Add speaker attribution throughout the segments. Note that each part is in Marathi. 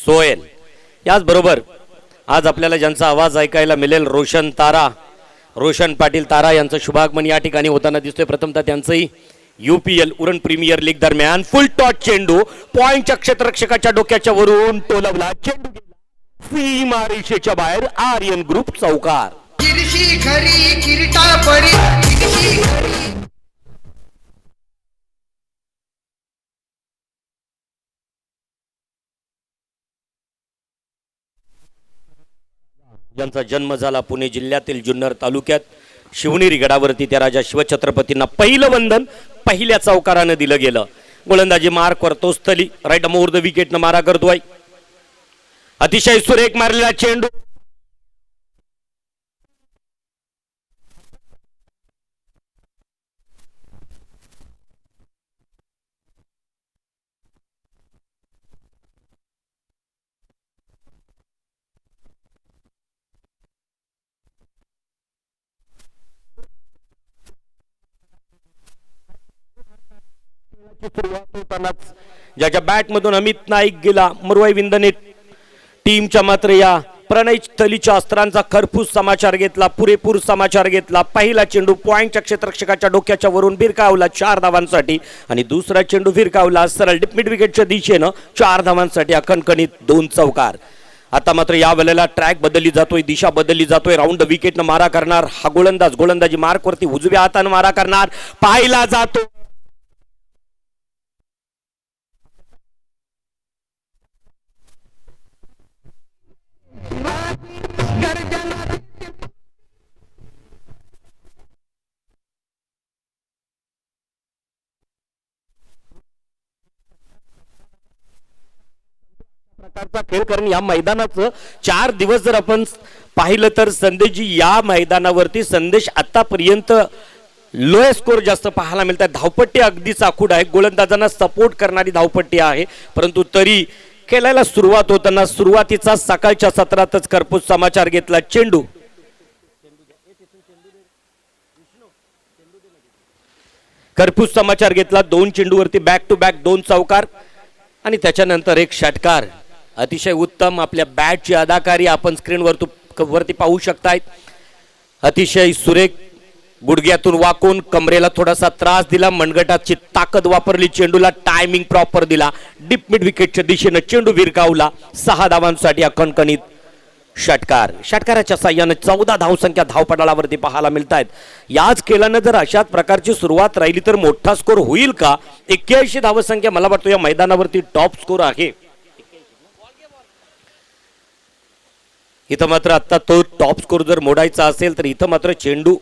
Speaker 1: सोहेल. याचबरोबर आज आपल्याला ज्यांचा आवाज ऐकायला मिळेल रोशन पाटील तारा यांचं शुभागमन या ठिकाणी होताना दिसतोय. प्रथमतः त्यांचंही UPL उरण प्रीमियर लीग दरम्यान फुल टॉस चेंडू पॉइंटच्या क्षेत्ररक्षकाच्या डोक्याच्या वरून टोलवला. चेंडू सीमारेषेच्या बाहेर. आर्यन ग्रुप चौकार. ज्यांचा जन्म झाला पुणे जिल्ह्यातील जुन्नर तालुक्यात शिवनेरी गडावरती, त्या राजा शिवछत्रपतींना पहिलं वंदन पहिल्या चौकारानं दिलं गेलं. गोलंदाजी मार्क करतो स्थली राईट मोर द विकेटनं मारा करतोय. अतिशय सुरेख मारलेला चेंडू सुरुवात होतानाच ज्याच्या बॅट मधून अमित नाईक गेला. मुरवाई विंदने टीमच्या मात्र या प्रणय थलीच्या अस्त्रांचा खरपूस समाचार घेतला, पुरेपूर समाचार घेतला. पहिला चेंडू पॉइंटच्या क्षेत्ररक्षकाच्या डोक्याच्या वरून भिरकावला 4 धावांसाठी आणि दुसरा चेंडू भिरकावला सरळ मिड विकेटच्या दिशेनं 4 धावांसाठी. अखणखणीत 2 चौकार. आता मात्र या वेळेला ट्रॅक बदलली जातोय, दिशा बदलली जातोय. राऊंड द विकेटनं मारा करणार हा गोलंदाजी मार्कवरती उजव्या हाताने मारा करणार पाहिला जातो. प्रकारचा खेळ, कारण या मैदानाचं 4 दिवस जर आपण पाहिलं तर संदेशजी या मैदानावरती संदेश आतापर्यंत लो स्कोर जास्त पाहायला मिळतात. धावपट्टी अगदी चाकूड आहे, गोलंदाजांना सपोर्ट करणारी धावपट्टी आहे, परंतु तरी खेळायला सुरुवात होताना सुरुवातीचा सकाळच्या सत्रातच खरपूस समाचार घेतला. चेंडू खरपूस समाचार घेतला. 2 चेंडूवरती बॅक टू बॅक 2 चौकार आणि त्याच्यानंतर एक षटकार. अतिशय उत्तम आपल्या बॅटची अदाकारी आपण स्क्रीनवरती पाहू शकताय. अतिशय सुरेख गुडघ्यातून वाकून कमरेला थोडासा त्रास दिला, मनगटाची ताकद वापरली, चेंडूला टायमिंग प्रॉपर दिला. डीप मिड विकेटच्या दिशेनं चेंडू भिरकावला. 6 धावांसाठी अखणखणीत षटकार. षटकाराच्या साह्याने 14 धावसंख्या धावपटालावरती पाहायला मिळत आहेत. याच खेळानं जर अशाच प्रकारची सुरुवात राहिली तर मोठा स्कोर होईल का? 81 धावसंख्या मला वाटतं या मैदानावरती टॉप स्कोर आहे. इथं मात्र आता तो टॉप स्कोर जर मोडायचा असेल तर इथं मात्र चेंडू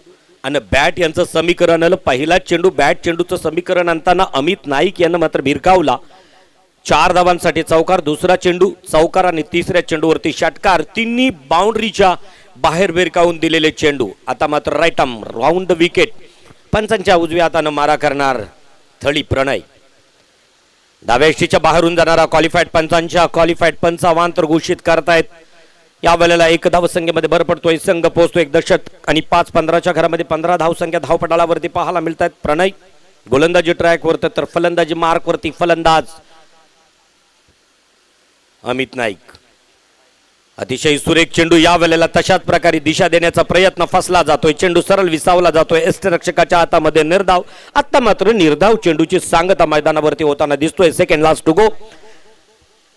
Speaker 1: आणि बॅट यांचं समीकरण आलं. पहिला चेंडू बॅट चेंडूचं समीकरण आणताना अमित नाईक यांना मात्र भिरकावला. 4 धावांसाठी चौकार. दुसरा चेंडू चौकार आणि तिसऱ्या चेंडूवरती षटकार. तिन्ही बाउंड्रीच्या बाहेर भिरकावून दिलेले चेंडू. आता मात्र right arm round the wicket. पंचांच्या उजव्या हातानं मारा करणार थळी प्रणय. डाव्या यष्टीच्या बाहेरून जाणारा क्वालिफाईड पंचांच्या क्वालिफाईड पंच अवांतर घोषित करतायत. या वेळेला 1 धावसंख्येमध्ये भर पडतोय. संघ पोहोचतो 1 दशक आणि 5-15च्या घरामध्ये 15 धावसंख्या धावपटालावरती पाहायला मिळत आहेत. प्रणय गोलंदाजी ट्रॅकवरती तर फलंदाजी मार्कवरती फलंदाज अमित नाईक. अतिशय सुरेख चेंडू. या वेळेला तशाच प्रकारे दिशा देण्याचा प्रयत्न फसला जातोय. चेंडू सरळ विसावला जातोय यष्टिरक्षकाच्या हातामध्ये. निर्धाव. आता मात्र निर्धाव चेंडूची सांगता मैदानावरती होताना दिसतोय. Second last to go.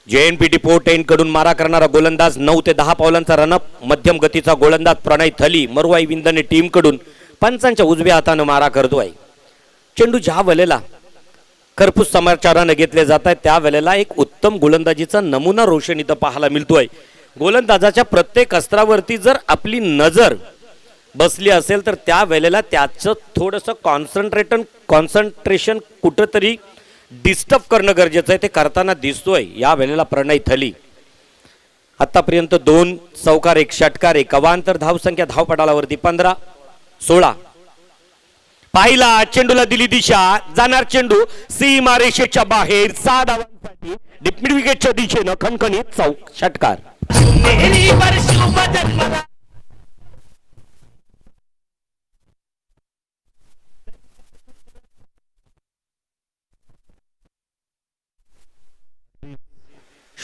Speaker 1: JNPT port end कडून मारा करणारा गोलंदाज 9 ते 10 पावलांचा रनअप. मध्यम गतीचा गोलंदाज प्रणय थली मरुवाई विंदने टीम कडून पंचांच्या उजव्या हातानं मारा करतोय. चेंडू ज्या वेळेला खरपूस समाचारानं घेतले जात आहेत त्या वेळेला एक उत्तम गोलंदाजीचा नमुना रोशन इथं पाहायला मिळतोय. गोलंदाजाच्या प्रत्येक अस्त्रावरती जर आपली नजर बसली असेल तर त्या वेळेला त्याचं थोडंसं कॉन्सन्ट्रेशन कुठंतरी डिस्टर्ब करणं गरजेचं आहे. ते करताना दिसतोय या वेळेला प्रणय थली. आतापर्यंत 2 चौकार 1 षटकार 1 अवांतर. धावसंख्या धावपटालावरती 15-16. पाहिला चेंडूला दिली दिशा. जाणार चेंडू सीमारेषेच्या बाहेर. 6 धावांसाठी डीप मिड विकेटच्या दिशेनं खणखणीत षटकार.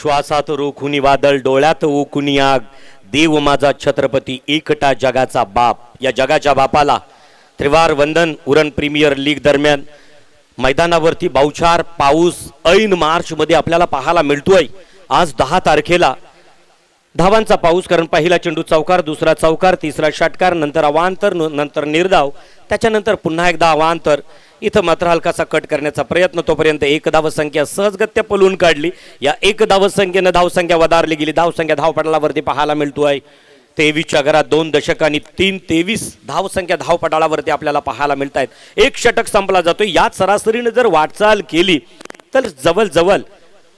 Speaker 1: श्वासात रोखुनी वादळ, डोळ्यात ओकुनी आग, देव माझा छत्रपती एकटा जगाचा बाप. या जगाच्या बापाला त्रिवार वंदन. उरण प्रीमियर लीग दरम्यान मैदानावरती बावछार पाऊस ऐन मार्च मध्ये आपल्याला पाहायला मिळतोय. आज 10 तारखेला धावांचा पाऊस, कारण पहिला चेंडू चौकार, दुसरा चौकार, तिसरा षटकार, नंतर अवांतर, नंतर निर्धाव, त्याच्यानंतर पुन्हा एकदा अवांतर. इथं मात्र हलकासा कट करण्याचा प्रयत्न, तोपर्यंत एक धावसंख्या सहजगत्या पलून काढली. या एक धावसंख्येनं धावसंख्या वधारली गेली. धावसंख्या धावपटलावरती पाहायला मिळतोय 23च्या घरात 2 दशक आणि 3-23 धावसंख्या धावपटालावरती आपल्याला पाहायला मिळत आहेत. एक षटक संपला जातोय. याच सरासरीने जर वाटचाल केली तर जवळजवळ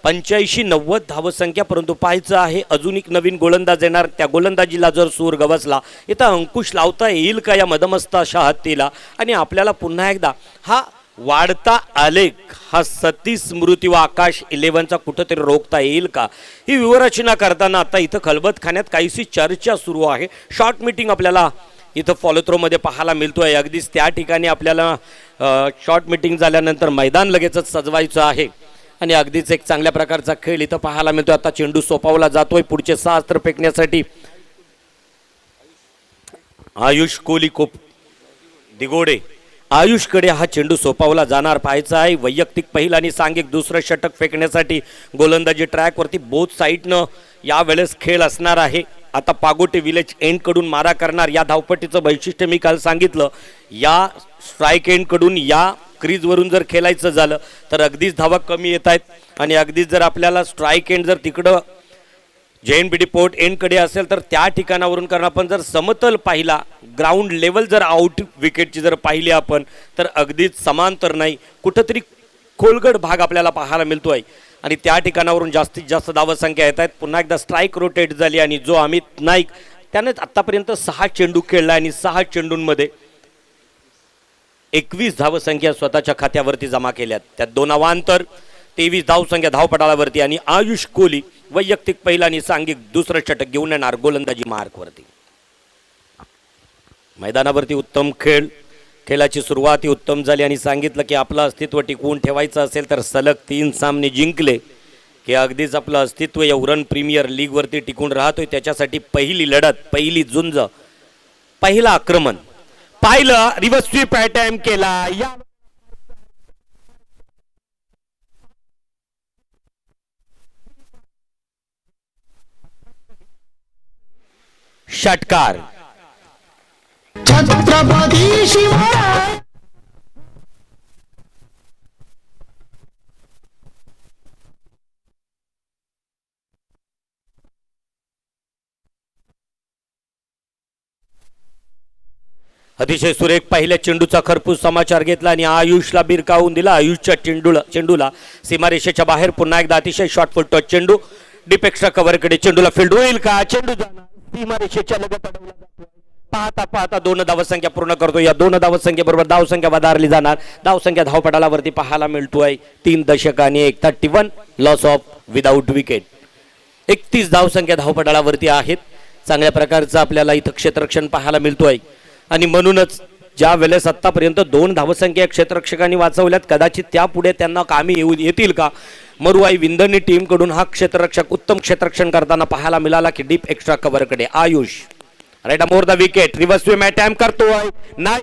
Speaker 1: 85-90 धावसंख्या, परंतु पाहायचं आहे अजून एक नवीन गोलंदाज येणार. त्या गोलंदाजीला जर सूर गवसला, इथं अंकुश लावता येईल का या मदमस्त अशा हत्तीला? आणि आपल्याला पुन्हा एकदा हा वाढता आलेख, हा सती स्मृती व आकाश 11चा कुठंतरी रोखता येईल का? ही व्यूहरचना करताना आता इथं खलबतखान्यात काहीशी चर्चा सुरू आहे. शॉर्ट मीटिंग आपल्याला इथं फॉलो थ्रो मध्ये पाहायला मिळतोय. अगदीच त्या ठिकाणी आपल्याला शॉर्ट मीटिंग झाल्यानंतर मैदान लगेचच सजवायचं आहे आणि अगदीच एक चांगल्या प्रकारचा खेळ इथं पाहायला मिळतोय. आता चेंडू सोपावला जातोय पुढचे 6 अस्त्र फेकण्यासाठी. आयुष कोली कोप दिगोडे, आयुषकडे हा चेंडू सोपावला जाणार. पाहायचा आहे वैयक्तिक पहिला आणि सांघिक दुसरं षटक फेकण्यासाठी गोलंदाजी ट्रॅकवरती बोथ साईडनं यावेळेस खेळ असणार आहे. आता पागोटे विलेज एंड कडून मारा करणार. या धावपट्टीचं वैशिष्ट्य मी काल सांगितलं, या स्ट्राईक एंड कडून या क्रीजवरून जर खेळायचं झालं तर अगदीच धावा कमी येत आहेत आणि अगदीच जर आपल्याला स्ट्राईक एंड जर तिकडं JNPT पोर्ट एंडकडे असेल तर त्या ठिकाणावरून, कारण आपण जर समतल पाहिला, ग्राउंड लेवल जर आउट विकेटची जर पाहिली आपण तर अगदीच समांतर नाही, कुठंतरी खोलगड भाग आपल्याला पाहायला मिळतोय आणि त्या ठिकाणावरून जास्तीत जास्त धावसंख्या येत आहेत. पुन्हा एकदा स्ट्राईक रोटेट झाली आणि जो अमित नाईक त्याने आतापर्यंत 6 चेंडू खेळला आणि 6 चेंडूंमध्ये 21 धावसंख्या स्वतःच्या खात्यावरती जमा केल्यात. त्यात 2 अवांतर, 23 धावसंख्या धावपटालावरती आणि आयुष कोहली वैयक्तिक पहिला आणि सांघिक दुसरं षटक घेऊन येणार गोलंदाजी मार्कवरती. मैदानावरती उत्तम खेळ, खेळाची सुरुवात ही उत्तम झाली आणि सांगितलं की आपलं अस्तित्व टिकवून ठेवायचं असेल तर सलग 3 सामने जिंकले की अगदीच आपलं अस्तित्व या उरण प्रीमियर लीगवरती टिकून राहतोय. त्याच्यासाठी पहिली लढत, पहिली झुंज, पहिला आक्रमण पाहिलं, रिव्हर्स स्वीप अटॅम्प्ट केला. या षटकार
Speaker 2: छत्रपती शिवराय.
Speaker 1: अतिशय सुरेख पहिल्या चेंडूचा खरपूस समाचार घेतला आणि आयुषला बिरकावून दिला. आयुषच्या चेंडूला सीमारेषेच्या बाहेर पुन्हा एकदा अतिशय शॉर्ट फुट टच चेंडू डीप एक्स्ट्रा कव्हरकडे चेंडूला फील्ड होईल का? चेंडू जाणार सीमारेषेच्या लगत अडवला जातोय. पाहता पाहता 2 धावसंख्या पूर्ण करतो. या 2 धावसंख्येबरोबर धावसंख्या वधारली जाणार. धावसंख्या धावपटालावरती पाहायला मिळतोय 3 दशक आणि 31 लॉस ऑफ विदाऊट विकेट. 31 धावसंख्या धावपटालावरती आहेत. चांगल्या प्रकारचं आपल्याला इथं क्षेत्ररक्षण पाहायला मिळतोय आणि म्हणूनच ज्या वेळेस आतापर्यंत 2 धावसंख्या क्षेत्ररक्षकांनी वाचवल्यात, कदाचित त्यापुढे त्यांना कामी येतील का? मरुआई विंदनी टीम कडून हा क्षेत्ररक्षक उत्तम क्षेत्ररक्षण करताना पाहायला मिळाला की डीप एक्स्ट्रा कव्हरकडे Ayush right more the wicket. Reverse sweep attempt करतोय नाही.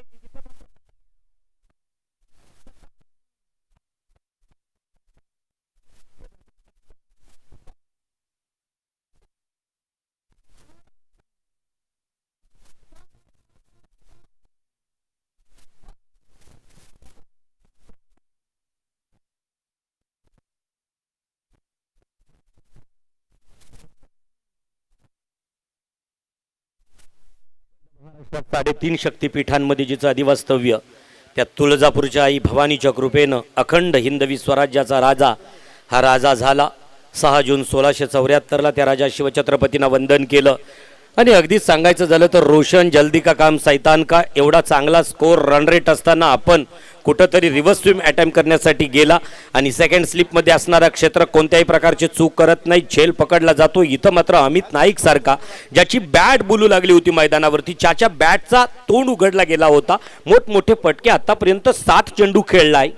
Speaker 1: महाराष्ट्रात 3.5 शक्तिपीठांमध्ये जिचं अधिवास्तव्य, त्या तुळजापूरच्या आई भवानीच्या कृपेनं अखंड हिंदवी स्वराज्याचा राजा हा राजा झाला. 6 जून 1674ला त्या राजा शिवछत्रपतींना वंदन केलं आणि अगदीच सांगायचं झालं तर रोशन जल्दी का काम सैतान का, एवढा चांगला स्कोर रन रेट असताना आपण कुठंतरी रिव्हर्स स्विम अटॅम्प्ट करण्यासाठी गेला आणि सेकंड स्लिपमध्ये असणारा क्षेत्र कोणत्याही प्रकारची चूक करत नाही, झेल पकडला जातो. इथं मात्र अमित नाईक सारखा ज्याची बॅट बोलू लागली होती मैदानावरती, ज्याच्या बॅटचा तोंड उघडला गेला होता, मोठमोठे पटके आतापर्यंत 7 चेंडू खेळलाय,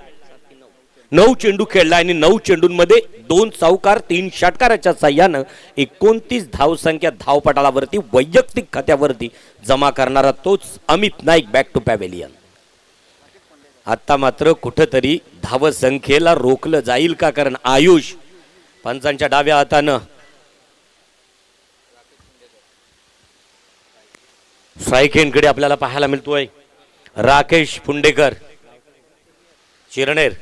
Speaker 1: 9 चेंडू खेळला आणि 9 चेंडूंमध्ये 2 चौकार 3 षटकाराच्या साह्यानं 29 धावसंख्या धावपटालावरती वैयक्तिक खात्यावरती जमा करणारा तोच Amit Naik back to pavilion. आता मात्र कुठंतरी धावसंख्येला रोखलं जाईल का, कारण आयुष पंचांच्या डाव्या हातानं स्ट्राईक एंडकडे आपल्याला पाहायला मिळतोय. राकेश पुंडेकर चिरणेर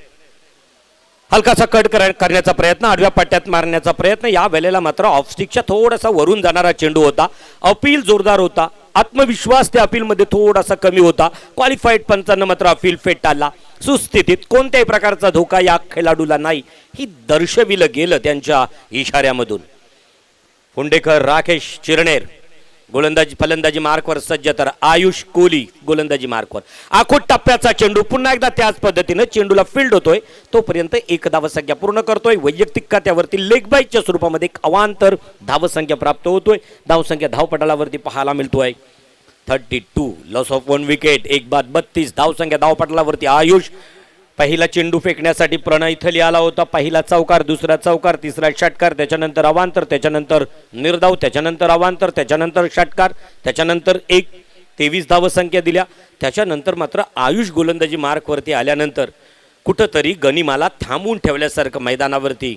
Speaker 1: हलकासा कट करण्याचा प्रयत्न, आडव्या पट्ट्यात मारण्याचा प्रयत्न. या वेळेला मात्र ऑफस्टिकच्या थोडासा वरून जाणारा चेंडू होता. अपील जोरदार होता, आत्मविश्वास त्या अपील मध्ये थोडासा कमी होता. क्वालिफाईड पंचांना मात्र अपील फेटाळला. सुस्थितीत कोणत्याही प्रकारचा धोका या खेळाडूला नाही ही दर्शविलं गेलं त्यांच्या इशाऱ्यामधून. पुंडेकर राकेश चिरणेर गोलंदाजी फलंदाजी मार्कवर सज्ज, तर आयुष कोहली गोलंदाजी मार्कवर. आखूट टप्प्याचा चेंडू पुन्हा एकदा त्याच पद्धतीनं चेंडूला फील्ड होतोय, तोपर्यंत एक धावसंख्या पूर्ण करतोय. वैयक्तिक खात्यावरती लेग बाईच्या स्वरूपामध्ये एक अवांतर धावसंख्या प्राप्त होतोय. धावसंख्या धावपटालावरती पाहायला मिळतोय 32. Loss of 1 wicket. एक बाद 32 धावसंख्या धावपटालावरती. आयुष पहिला चेंडू फेकण्यासाठी प्रणय इथली आला होता. पहिला चौकार, दुसरा चौकार, तिसरा षटकार, त्याच्यानंतर अवांतर, त्याच्यानंतर निर्धाव, त्याच्यानंतर अवांतर, त्याच्यानंतर षटकार, त्याच्यानंतर 23 धावसंख्या दिल्या. त्याच्यानंतर मात्र आयुष गोलंदाजी मार्कवरती आल्यानंतर कुठंतरी गनिमाला थांबवून ठेवल्यासारखं मैदानावरती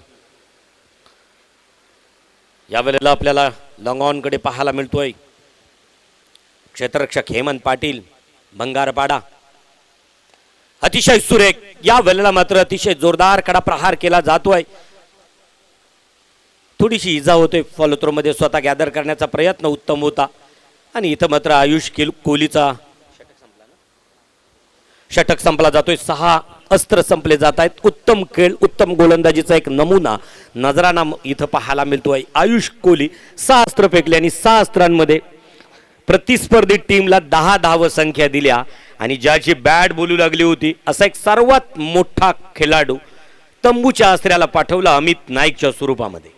Speaker 1: यावेळेला आपल्याला लॉंगऑनकडे पाहायला मिळतोय. क्षेत्ररक्षक हेमंत पाटील भंगारपाडा अतिशय सुरेख. या वेळेला मात्र अतिशय जोरदार कडा प्रहार केला जातोय. थोडीशी इजा होते, फॉलोथ्रो मध्ये स्वतः गॅदर करण्याचा प्रयत्न उत्तम होता. आणि इथं मात्र आयुष कोहलीचा षटक संपला जातोय. 6 अस्त्र संपले जात आहेत. उत्तम खेळ, उत्तम गोलंदाजीचा एक नमुना नजराना इथं पाहायला मिळतोय. आयुष कोहली 6 अस्त्र फेकले आणि 6 अस्त्रांमध्ये प्रतिस्पर्धी टीमला 10 धावसंख्या दिल्या. आणि ज्याची बॅट बोलू लागली होती असा एक सर्वात मोठा खेळाडू तंबूच्या आसऱ्याला पाठवला अमित नाईकच्या स्वरूपामध्ये.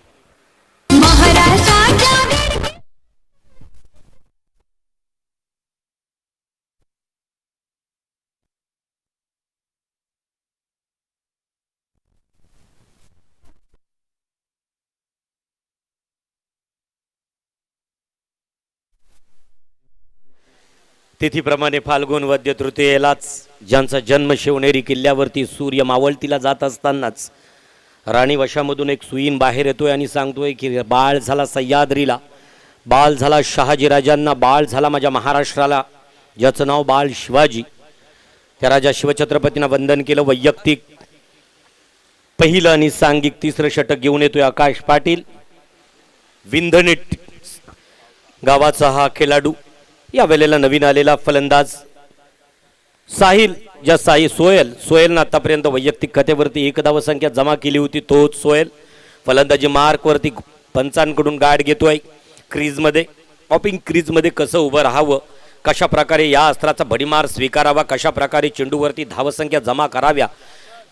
Speaker 1: तिथीप्रमाणे फाल्गुन वद्य तृतीयेलाच ज्यांचा जन्म शिवनेरी किल्ल्यावरती सूर्य मावळतीला जात असतानाच राणी वशामधून एक सुईन बाहेर येतोय आणि सांगतोय की बाळ झाला सह्याद्रीला, बाळ झाला शहाजीराजांना, बाळ झाला माझ्या महाराष्ट्राला, ज्याचं नाव बाळ शिवाजी. त्या राजा शिवछत्रपतींना वंदन केलं. वैयक्तिक पहिलं आणि सांघिक 3रं षटक घेऊन येतोय आकाश पाटील. विंधनेट गावाचा हा खेळाडू. या वेळेला नवीन आलेला फलंदाज साहिल, सोहेलनं आतापर्यंत वैयक्तिक खात्यावरती 1 धावसंख्या जमा केली होती. तोच सोहेल फलंदाजी मार्कवरती पंचांकडून गाठ घेतोय. क्रीजमध्ये ऑपिंग क्रीजमध्ये कसं उभं राहावं, कशा प्रकारे या अस्त्राचा भडीमार स्वीकारावा, कशा प्रकारे चेंडूवरती धावसंख्या जमा कराव्या,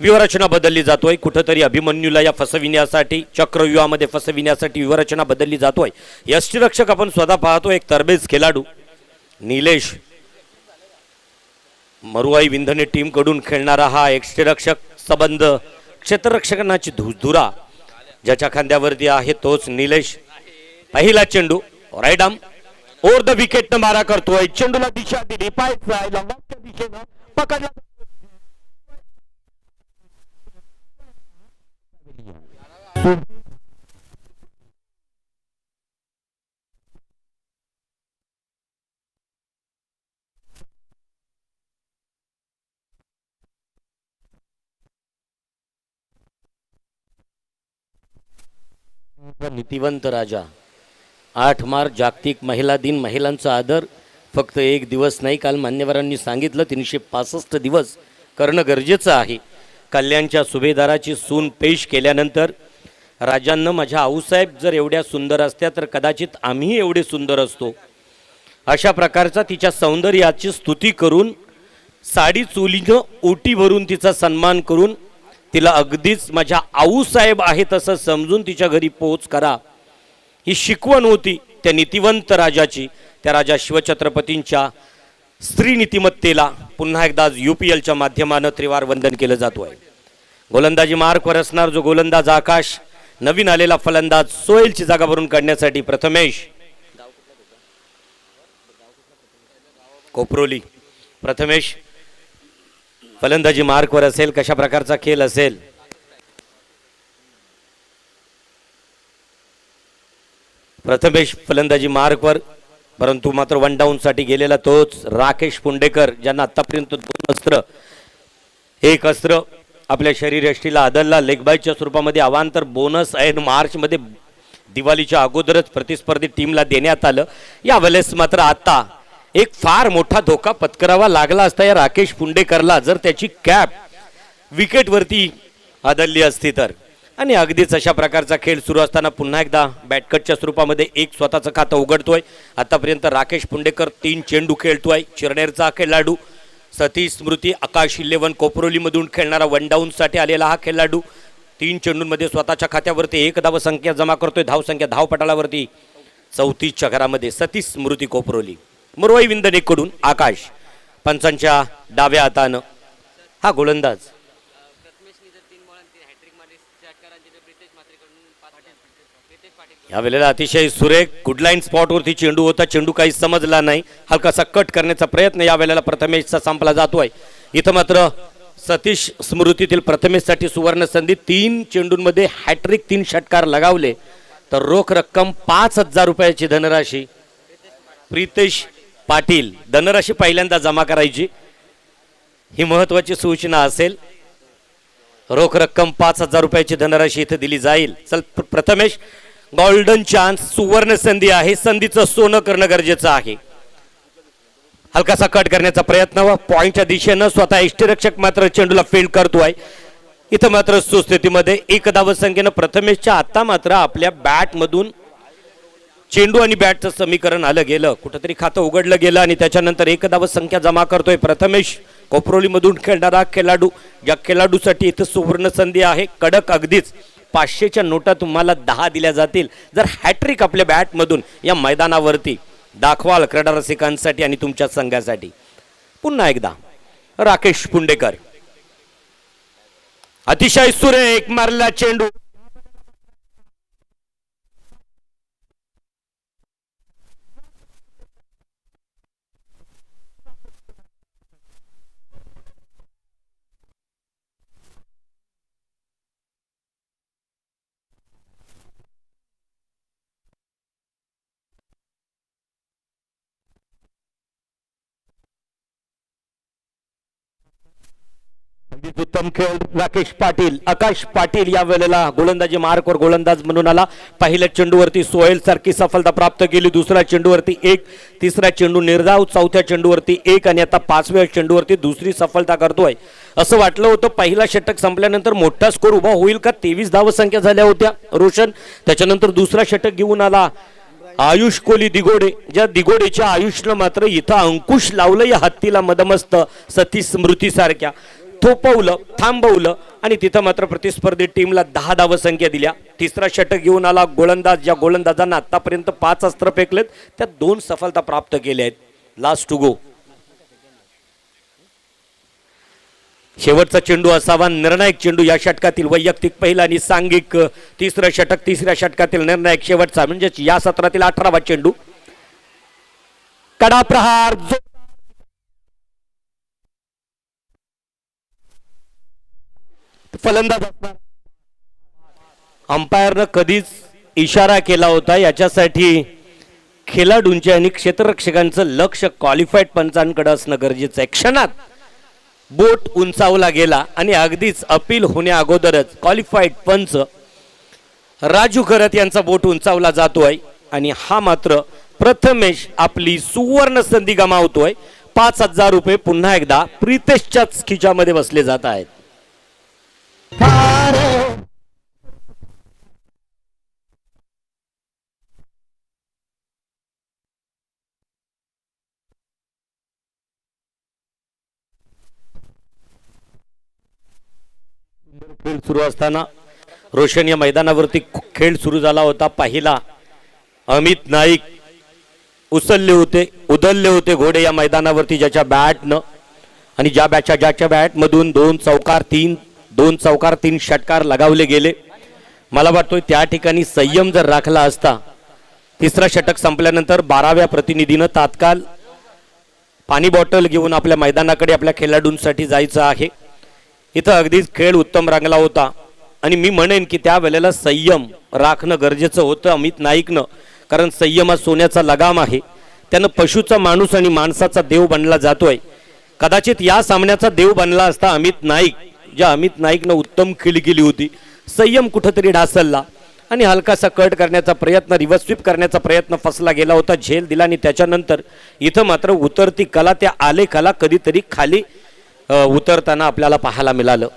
Speaker 1: व्यूहरचना बदलली जातोय. कुठंतरी अभिमन्यूला या फसविण्यासाठी, चक्रव्यूहामध्ये फसविण्यासाठी व्यूहरचना बदलली जातोय. यष्टीरक्षक आपण स्वतः पाहतो एक तरबेज खेळाडू निलेश मरुआई विंधने टीम कडून खेळणारा हा यष्टीरक्षक संबंध क्षेत्ररक्षकांची धुरा ज्याच्या खांद्यावरती आहे तोच निलेश. पहिला चेंडू right arm over the wicket न मारा करतोय. चेंडूला दिशा दिली, पायच्या दिशेनं पकडला. नीतिवंत राजा 8 मार्च जागतिक महिला दिन. महिलांचा आदर फक्त एक दिवस नाही, काल मान्यवरांनी सांगितलं 365 दिवस करणं गरजेचं आहे. कल्याणच्या सुभेदाराची सून पेश केल्यानंतर राजांना माझ्या आऊसाहेब जर एवढ्या सुंदर असत्या तर कदाचित आम्ही एवढे सुंदर असतो, अशा प्रकारचा तिच्या सौंदर्याची स्तुती करून साडी चोलीनं ओटी भरून तिचा सन्मान करून तिला अगदीच माझ्या आऊसाहेब आहे तसं समजून तिच्या घरी पोहोच करा, ही शिकवण होती त्या नीतिवंत राजाची. त्या राजा शिवछत्रपतींच्या स्त्री नीतिमत्तेला पुन्हा एकदा UPLच्या माध्यमानं त्रिवार वंदन केलं जातो आहे. गोलंदाजी मार्कवर असणार जो गोलंदाज आकाश, नवीन आलेला फलंदाज सोहेलची जागा भरून काढण्यासाठी प्रथमेश कोपरोली. प्रथमेश फलंदाजी मार्कवर असेल. कशा प्रकारचा खेळ असेल? प्रथमेश फलंदाजी मार्कवर, परंतु मात्र वन डाऊन साठी गेलेला तोच राकेश पुंडेकर, ज्यांना आतापर्यंत 2 अस्त्र, 1 अस्त्र आपल्या शरीरयष्टीला आदलला लेगबायच्या स्वरूपामध्ये अवांतर बोनस ऐन मार्च मध्ये दिवाळीच्या अगोदरच प्रतिस्पर्धी टीमला देण्यात आलं. यावेळेस मात्र आता एक फार मोठा धोका पत्करावा लागला असता या राकेश पुंडेकरला, जर त्याची कॅप विकेटवरती आदलली असती तर. आणि अगदीच अशा प्रकारचा खेळ सुरू असताना पुन्हा एकदा बॅटकटच्या स्वरूपामध्ये एक स्वतःचं खातं उघडतोय. आतापर्यंत राकेश पुंडेकर 3 चेंडू खेळतोय. चिरनेरचा खेळाडू सतीश स्मृती आकाश 11 कोपरोलीमधून खेळणारा वन डाऊन साठी आलेला हा खेळाडू 3 चेंडूंमध्ये स्वतःच्या खात्यावरती 1 धाव संख्या जमा करतोय. धावसंख्या धावपटालावरती 34च्या घरामध्ये सतीश स्मृती कोपरोली. मुरवाई विंदनेकडून आकाश, पंचांच्या डाव्या हातानं हा गोलंदाज. या वेळेला अतिशय सुरेख गुडलाईन स्पॉटवरती चेंडू होता. चेंडू काही समजला नाही. हलकासा कट करण्याचा प्रयत्न या वेळेला प्रथमेशचा संपला जातोय. इथं मात्र सतीश स्मृतीतील प्रथमेशसाठी सुवर्ण संधी. 3 चेंडूंमध्ये हॅट्रिक, 3 षटकार लगावले तर रोख रक्कम 5,000 रुपयाची धनराशी प्रितेश पाटील. धनराशी पहिल्यांदा जमा करायची, ही महत्वाची सूचना असेल. रोख रक्कम 5,000 रुपयाची धनराशी इथे दिली जाईल. चल प्रथमेश, गोल्डन चान्स, सुवर्ण संधी आहे. संधीचं सोनं करणं गरजेचं आहे. हलकासा कट करण्याचा प्रयत्न व पॉइंटच्या दिशेनं स्वतः यष्टीरक्षक मात्र चेंडूला फील्ड करतोय. इथं मात्र सुस्थितीमध्ये 1 धाव संख्येनं प्रथमेशच्या आता मात्र आपल्या बॅटमधून चेंडू आणि बॅटचं समीकरण आलं गेलं, कुठंतरी खातं उघडलं गेलं आणि त्याच्यानंतर 1 धाव संख्या जमा करतोय प्रथमेश कोपरोलीमधून खेळणारा खेळाडू. या खेळाडूसाठी इथं सुवर्ण संधी आहे. कडक अगदीच 500च्या नोटा तुम्हाला 10 दिल्या जातील जर हॅट्रिक आपल्या बॅटमधून या मैदानावरती दाखवाल क्रीडा रसिकांसाठी आणि तुमच्या संघासाठी. पुन्हा एकदा राकेश पुंडेकर, अतिशय सुरेख मारला चेंडू. उत्तम खेळ राकेश पाटील. आकाश पाटील या वेळेला गोलंदाजी मार्कवर गोलंदाज म्हणून आला. पहिल्या चेंडूवरती सोहेल सारखी सफलता प्राप्त केली. दुसऱ्या चेंडूवरती 1, तिसरा चेंडू निर्धाव, चौथ्या चेंडूवरती 1 आणि आता 5व्या चेंडूवरती दुसरी सफलता करतोय. असं वाटलं होतं पहिला षटक संपल्यानंतर मोठा स्कोर उभा होईल का. 23 धाव संख्या झाल्या होत्या रोशन. त्याच्यानंतर दुसरा षटक घेऊन आला आयुष कोली दिगोडे. ज्या दिगोडेच्या आयुषनं मात्र इथं अंकुश लावलं या हत्तीला मदमस्त सतीश स्मृती सारख्या. थोपवलं, थांबवलं आणि तिथं मात्र प्रतिस्पर्धी टीमला 10 धाव संख्या दिल्या. तिसरा षटक घेऊन आला गोलंदाज. ज्या गोलंदाजांना आतापर्यंत 5 अस्त्र फेकलेत त्यात 2 सफलता प्राप्त केल्या आहेत. Last to go. शेवटचा चेंडू असावा निर्णायक चेंडू या षटकातील. वैयक्तिक पहिला आणि सांघिक तिसरं षटक, तिसऱ्या षटकातील निर्णायक शेवटचा म्हणजे या सत्रातील 18वा चेंडू. कडा प्रहार फलंदाज असणार. अंपायरनं कधीच इशारा केला होता याच्यासाठी खेळाडूंचे आणि क्षेत्ररक्षकांचं लक्ष क्वालिफाईड पंचांकडे असणं गरजेचं आहे. क्षणात बोट उंचावला गेला आणि अगदीच अपील होण्या अगोदरच क्वालिफाईड पंच राजू खरत यांचा बोट उंचावला जातोय आणि हा मात्र प्रथमेश आपली सुवर्ण संधी गमावतोय. 5,000 रुपये पुन्हा एकदा प्रितेशच्याच खिच्यामध्ये बसले जात आहेत. खेळ सुरू असताना रोशन या मैदानावरती खेळ सुरू झाला होता. पहिला अमित नाईक उदलले होते घोडे या मैदानावरती ज्याच्या बॅटनं आणि ज्याच्या बॅटमधून 2 चौकार, 3 2 चौकार 3 षटकार लगावले गेले. मला वाटतोय त्या ठिकाणी संयम जर राखला असता, तिसरा षटक संपल्यानंतर 12व्या प्रतिनिधीनं तात्काळ पाणी बॉटल घेऊन आपल्या मैदानाकडे आपल्या खेळाडूंसाठी जायचं आहे. इथं अगदीच खेळ उत्तम रंगला होता आणि मी म्हणेन की त्या वेळेला संयम राखणं गरजेचं होतं अमित नाईकनं, कारण संयम हा सोन्याचा लगाम आहे. त्यानं पशुचा माणूस आणि माणसाचा देव बनला जातोय. कदाचित या सामन्याचा देव बनला असता अमित नाईक, ज्या अमित नाईकनं उत्तम खेळी केली होती. संयम कुठंतरी ढासळला आणि हलकासा कट करण्याचा प्रयत्न, रिव्हर्स स्वीप करण्याचा प्रयत्न फसला गेला होता, झेल दिला आणि त्याच्यानंतर इथं मात्र उतरती कला, त्या आलेखाला कधीतरी खाली उतरताना आपल्याला पाहायला मिळालं.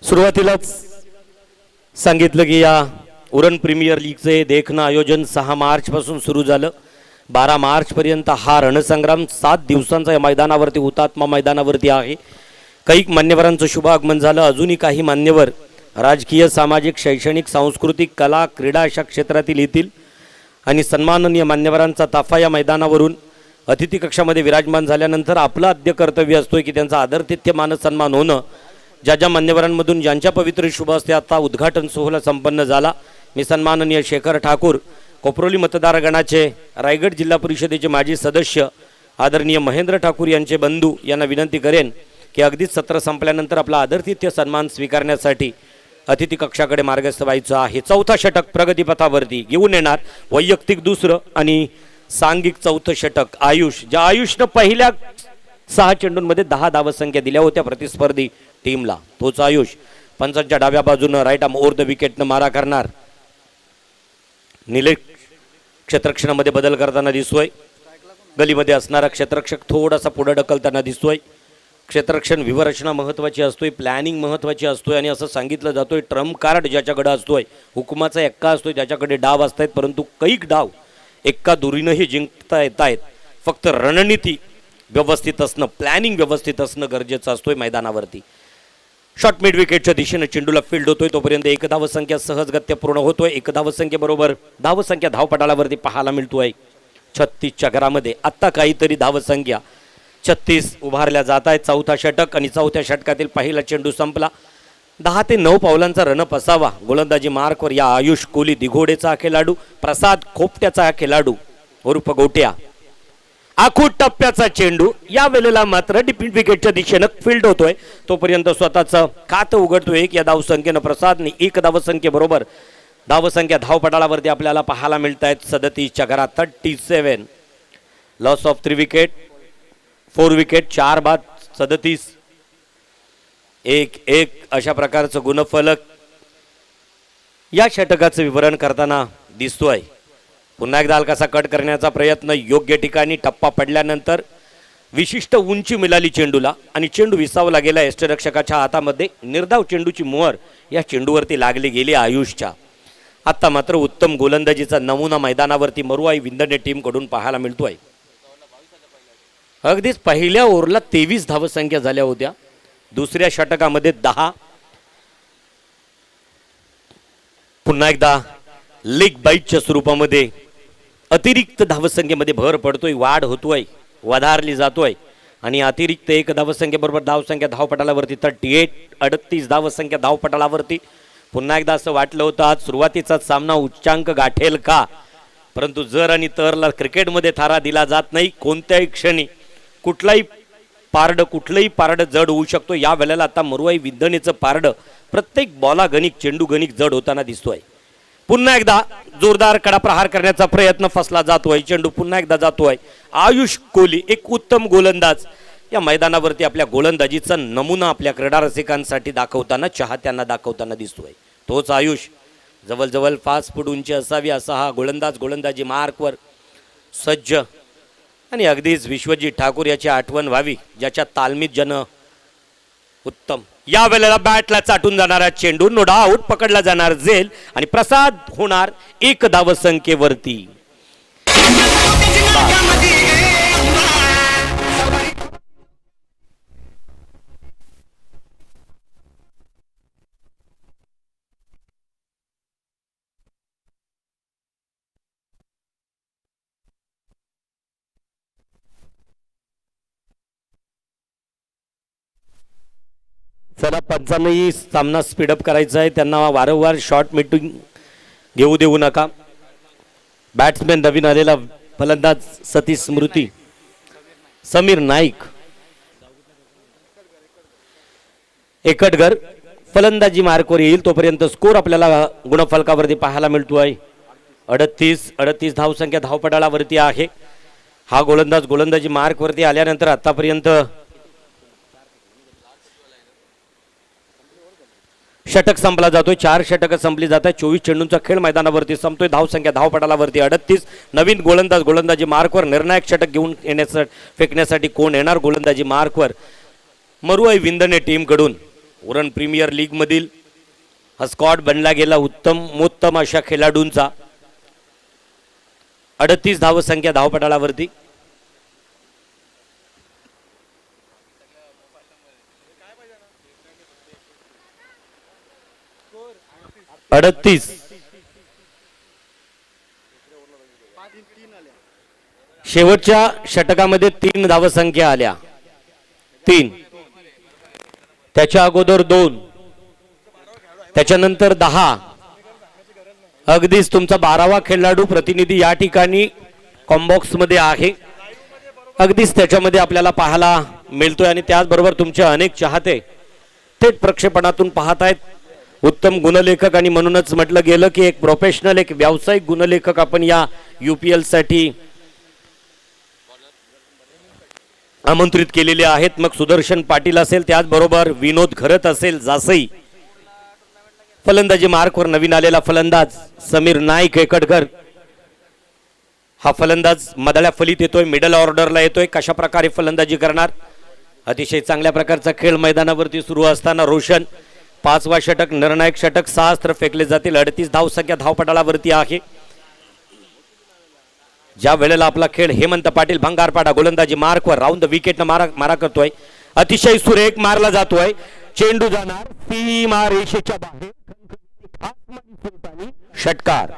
Speaker 1: सुरुवातीलाच सांगितलं की या उरण प्रीमियर लीगचे देखणं आयोजन 6 मार्च पासून सुरू झालं. 12 मार्च पर्यंत हा रणसंग्राम 7 दिवसांचा या मैदानावरती, हुतात्मा मैदानावरती आहे. काही मान्यवरांचं शुभ आगमन झालं. अजूनही काही मान्यवर राजकीय, सामाजिक, शैक्षणिक, सांस्कृतिक, कला, क्रीडा अशा क्षेत्रातील येतील आणि सन्माननीय मान्यवरांचा ताफा या मैदानावरून अतिथी कक्षामध्ये विराजमान झाल्यानंतर आपलं आद्य कर्तव्य असतोय की त्यांचा आदरातिथ्य मान सन्मान होणं. ज्या ज्या मान्यवरांमधून ज्यांच्या पवित्र शुभ हस्ते आता उद्घाटन सोहळा संपन्न झाला. मी सन्माननीय शेखर ठाकूर, कोपरोली मतदारगणाचे रायगड जिल्हा परिषदेचे माजी सदस्य आदरणीय महेंद्र ठाकूर यांचे बंधू यांना विनंती करेन की अगदीच सत्र संपल्यानंतर आपला आदरातिथ्य सन्मान स्वीकारण्यासाठी अतिथी कक्षाकडे मार्गस्थ व्हायचं आहे. चौथा षटक प्रगतीपथावरती घेऊन येणार वैयक्तिक दुसरं आणि सांघिक चौथं षटक आयुष, ज्या आयुषनं पहिल्या 6 चेंडूंमध्ये 10 धावसंख्या दिल्या होत्या प्रतिस्पर्धी टीमला, तोच आयुष पंचांच्या डाव्या बाजूनं राईट आर्म ओव्हर द विकेटनं मारा करणार. निलेश क्षेत्ररक्षणामध्ये बदल करताना दिसतोय. गलीमध्ये असणारा क्षेत्ररक्षक थोडासा पुढे ढकलताना दिसतोय. क्षेत्ररक्षण व्यूहरचना महत्त्वाची असतोय, प्लॅनिंग महत्त्वाची असतोय आणि असं सांगितलं जातोय ट्रम्प कार्ड ज्याच्याकडे असतोय, हुकुमाचा एक्का असतोय, त्याच्याकडे डाव असतायत, परंतु कैक डाव एक्का दुरीनंही जिंकता येत आहेत. फक्त रणनीती व्यवस्थित असणं, प्लॅनिंग व्यवस्थित असणं गरजेचं असतोय मैदानावरती. शॉर्ट मिड विकेटच्या दिशेने चेंडूला फील्ड होतोय तोपर्यंत 1 धावसंख्या सहजगत्या पूर्ण होतोय. 1 धावसंख्येबरोबर धावसंख्या धावपटालावरती पाहायला मिळतोय 36च्या घरामध्ये. आत्ता काहीतरी धावसंख्या 36 उभारल्या जात आहेत. चौथा षटक आणि चौथ्या षटकातील पहिला चेंडू संपला. 10 ते 9 पावलांचा रनअप असावा. गोलंदाजी मार्कवर या आयुष कोली दिघोडेचा खेळाडू, प्रसाद खोपट्याचा खेळाडू उर्फ गोट्या. आखूट टप्प्याचा चेंडू या वेळेला मात्र डिपिंग विकेटच्या दिशेनं फील्ड होतोय तोपर्यंत स्वतःचं खातं उघडतोय. या धावसंख्येनं प्रसादने 1 धावसंख्येबरोबर धावसंख्या धावपटालावरती आपल्याला पाहायला मिळत आहेत 37च्या घरात. 37 लॉस ऑफ 3 विकेट, 4 विकेट, 4 बाद 37, 1-1 अशा प्रकारचं गुणफलक या षटकाचं विवरण करताना दिसतोय. पुन्हा एकदा हलकासा कट करण्याचा प्रयत्न, योग्य ठिकाणी टप्पा पडल्यानंतर विशिष्ट उंची मिळाली चेंडूला आणि चेंडू विसावला गेला यष्टिरक्षकाच्या हातामध्ये. निर्धाव चेंडूची मोहर या चेंडूवरती लागली गेली आयुषच्या. आता मात्र उत्तम गोलंदाजीचा नमुना मैदानावरती मरुआई विंदणे टीमकडून पाहायला मिळतोय. अगदीच पहिल्या ओव्हरला 23 धावसंख्या झाल्या होत्या, दुसऱ्या षटकामध्ये 10. पुन्हा एकदा लेग बाईटच्या स्वरूपामध्ये अतिरिक्त धावसंख्येमध्ये भर पडतोय, वाढ होतोय, वधारली जातोय आणि अतिरिक्त 1 धावसंख्येबरोबर धावसंख्या धावपटालावरती 38, 38 धावसंख्या धावपटालावरती. पुन्हा एकदा असं वाटलं होतं आज सुरुवातीचाच सामना उच्चांक गाठेल का, परंतु जर आणि तरला क्रिकेटमध्ये थारा दिला जात नाही. कोणत्याही क्षणी कुठलंही पारडं जड होऊ शकतो. या वेळेला आता मरुआई विंदणेचं पारडं प्रत्येक बॉला गणिक, चेंडू गणिक जड होताना दिसतोय. पुन्हा एकदा जोरदार कडा प्रहार करण्याचा प्रयत्न फसला जातोय. चेंडू पुन्हा एकदा जातोय. आयुष कोहली एक उत्तम गोलंदाज या मैदानावरती आपल्या गोलंदाजीचा नमुना आपल्या क्रीडा रसिकांसाठी दाखवताना, चाहत्यांना दाखवताना दिसतोय. तोच आयुष जवळजवळ 5 फूट उंची असावी असा हा गोलंदाज गोलंदाजी मार्कवर सज्ज आणि अगदीच विश्वजीत ठाकूर याची आठवण व्हावी, ज्याच्या तालमीत जन उत्तम. या वेळेला बॅटला चाटून जाणारा चेंडू नो डाऊट पकडला जाणार झेल आणि प्रसाद होणार 1 धावसंख्येवरती. चला पंचांनाही सामना स्पीडअप करायचा आहे, त्यांना वारंवार शॉर्ट मीटिंग घेऊ देऊ नका. बॅट्समॅन नवीन आलेला फलंदाज सतीश स्मृती, समीर नाईक, एकटगर फलंदाजी मार्कवर येईल तोपर्यंत स्कोर आपल्याला गुणफलकावरती पाहायला मिळतो आहे. 38 धावसंख्या धावपटालावरती आहे. हा गोलंदाज गोलंदाजी मार्कवरती आल्यानंतर आतापर्यंत षटक संपला जातोय. 4 षटक संपली जात आहे. 24 चेंडूंचा खेळ मैदानावरती संपतोय. धावसंख्या धावपटालावरती 38. नवीन गोलंदाज गोलंदाजी मार्कवर निर्णायक षटक घेऊन येण्यासाठी फेकण्यासाठी कोण येणार गोलंदाजी मार्कवर? मरुआई विंदने टीमकडून उरण प्रीमियर लीग मधील हा स्क्वॉड बनला गेला उत्तम अशा खेळाडूंचा. 38 धावसंख्या धावपटालावरती. शेवटच्या षटकामध्ये 3 धावसंख्या आल्या. 3 त्याच्या अगोदर 2 त्याच्यानंतर 10. अगदीच तुमचा 12वा खेळाडू प्रतिनिधी या ठिकाणी कॉम्बॉक्स मध्ये आहे. अगदीच त्याच्यामध्ये आपल्याला पाहायला मिळतोय आणि त्याचबरोबर तुमचे अनेक चाहते थेट प्रक्षेपणातून पाहत आहेत. उत्तम गुणलेखक आणि म्हणूनच म्हटलं गेलं की एक प्रोफेशनल एक व्यावसायिक गुणलेखक आपण या UPL साठी आमंत्रित केलेले आहेत. मग सुदर्शन पाटील असेल, त्याचबरोबर विनोद खरत असेल, जासई. फलंदाजी मार्कवर नवीन आलेला फलंदाज समीर नाईक एकटकर. हा फलंदाज मधल्या फलीत येतोय, मिडल ऑर्डरला येतोय. कशा प्रकारे फलंदाजी करणार? अतिशय चांगल्या प्रकारचा खेळ मैदानावरती सुरू असताना रोशन 5वा षटक निर्णायक षटक 6 अस्त्र फेकले जातील. 38 धावसंख्या धावपटालावरती आहे. ज्या वेळेला आपला खेळ हेमंत पाटील भंगारपाडा गोलंदाजी मार्कवर राऊंड द विकेटनं मारा करतोय. अतिशय सुरेख मारला जातोय. चेंडू जाणार सीमा रेषेच्या बाहेर. षटकार.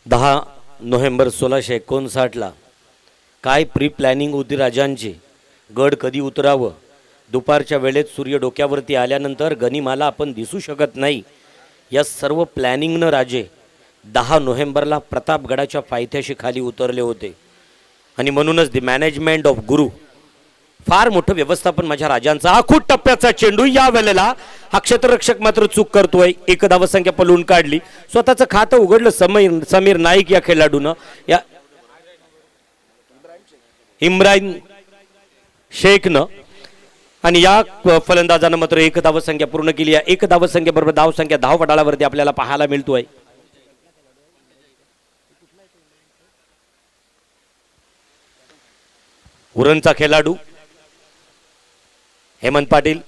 Speaker 1: दहा नोव्हेंबर 1659 काय प्री प्लॅनिंग होती राजांची. गड कधी उतरावं, दुपारच्या वेळेत सूर्य डोक्यावरती आल्यानंतर गनिमाला आपण दिसू शकत नाही. या सर्व प्लॅनिंगनं राजे 10 नोव्हेंबरला प्रतापगडाच्या पायथ्याशी खाली उतरले होते आणि म्हणूनच दी मॅनेजमेंट ऑफ गुरु फार मोठं व्यवस्थापन माझ्या राजांचा. आखूट टप्प्याचा चेंडू या वेळेला हा क्षेत्ररक्षक मात्र चूक करतोय. 1 धावसंख्या पलून काढली. स्वतःचं खातं उघडलं समीर नाईक या खेळाडूनं, या इम्रान शेखनं. आणि या फलंदाजानं मात्र 1 धावसंख्या पूर्ण केली. या 1 धावसंख्येबरोबर धावसंख्या धावपटालावरती आपल्याला पाहायला मिळतोय. उरणचा खेळाडू हेमंत पाटील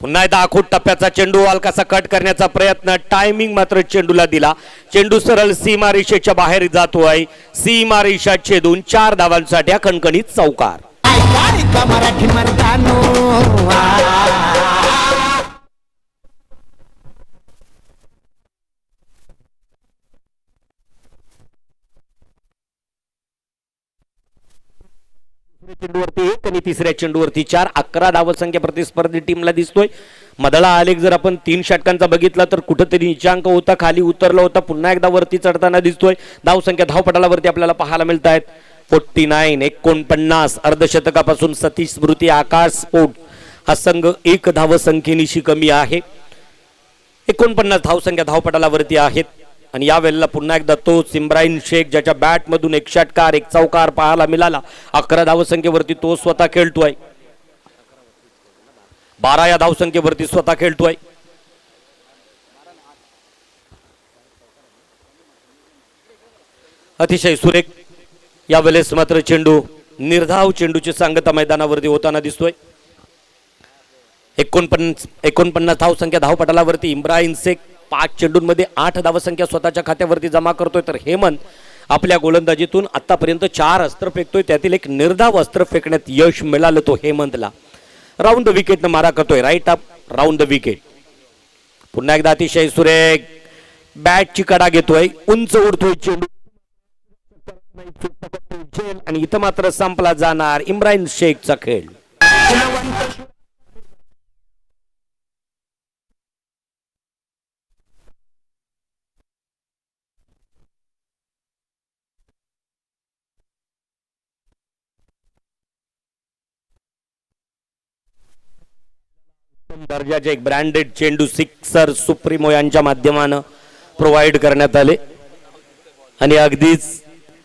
Speaker 1: पुन्हा एकदा आखूट टप्प्याचा चेंडू हलकासा कट करण्याचा प्रयत्न. टायमिंग मात्र चेंडूला दिला. चेंडू सरळ सीमा रेषेच्या बाहेर जातोय. सीमा रेषा छेदून 4 धावांसाठी खणखणीत चौकार.
Speaker 2: मराठी मर्दानो
Speaker 1: चेंडूवरती 1 आणि तिसऱ्या चेंडूवरती 4. 11 धावसंख्या प्रतिस्पर्धी टीमला दिसतोय. मधला आलेख जर आपण 3 षटकांचा बघितला तर कुठेतरी निचांक होता, खाली उतरला होता, पुन्हा एकदा वरती चढताना दिसतोय. धावसंख्या धावपटालावरती आपल्याला पाहायला मिळत आहेत 49 49. अर्धशतकापासून सतीश स्मृती, आकाश स्पोर्ट हा संघ 1 धावसंख्येनिशी कमी आहे. 49 धावसंख्या धावपटालावरती आहेत. आणि या वेळेला पुन्हा एकदा तोच इम्रान शेख ज्याच्या बॅटमधून एक षटकार एक चौकार पाहायला मिळाला. 11 धावसंख्येवरती तो स्वतः खेळतोय. 12 या धावसंख्येवरती स्वतः खेळतोय. अतिशय सुरेख यावेळेस मात्र चेंडू निर्धाव चेंडूची सांगता मैदानावरती होताना दिसतोय. 49 धावसंख्या धावपटालावरती इम्रान शेख 5 चेंडूंमध्ये 8 धावसंख्या स्वतःच्या खात्यावरती जमा करतोय. तर हेमंत आपल्या गोलंदाजीतून आतापर्यंत 4 अस्त्र फेकतोय. त्यातील एक निर्धाव अस्त्र फेकण्यात यश मिळालं तो हेमंतला. राऊंड द विकेटनं मारा करतोय. Right up round the wicket. पुन्हा एकदा अतिशय सुरेख बॅटची कडा घेतोय. उंच उडतोय चेंडू आणि इथं मात्र संपला जाणार इम्रान शेखचा खेळ. दर्जाचे एक ब्रँडेड चेंडू सिक्सर सुप्रीमो यांच्या माध्यमानं प्रोव्हाइड करण्यात आले. आणि अगदीच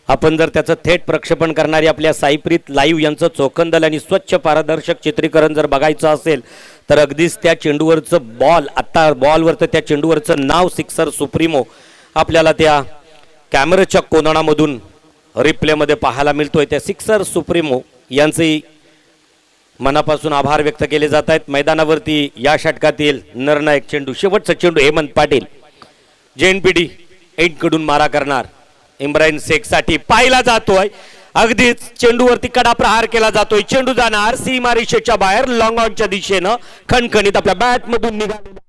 Speaker 1: आपण जर त्याचं थेट प्रक्षेपण करणारी आपल्या साईप्रीत लाईव्ह यांचं चोखंदल आणि स्वच्छ पारदर्शक चित्रीकरण जर बघायचं असेल तर अगदीच त्या चेंडूवरचं बॉल आता बॉलवरचं त्या चेंडूवरचं नाव सिक्सर सुप्रीमो आपल्याला त्या कॅमेऱ्याच्या कोनामधून रिप्लेमध्ये पाहायला मिळतोय. त्या सिक्सर सुप्रीमो यांचे मनापासून आभार व्यक्त केले जात आहेत. मैदानावरती या षटकातील निर्णायक चेंडू शेवटचा चेंडू हेमंत पाटील JNPT कडून मारा करणार इम्रान शेख साठी पाहिला जातोय. अगदीच चेंडूवरती कडा प्रहार केला जातोय. चेंडू जाणार सीमारेषेच्या बाहेर लॉंग ऑनच्या दिशेनं खणखणीत आपल्या बॅट मधून निघालेला.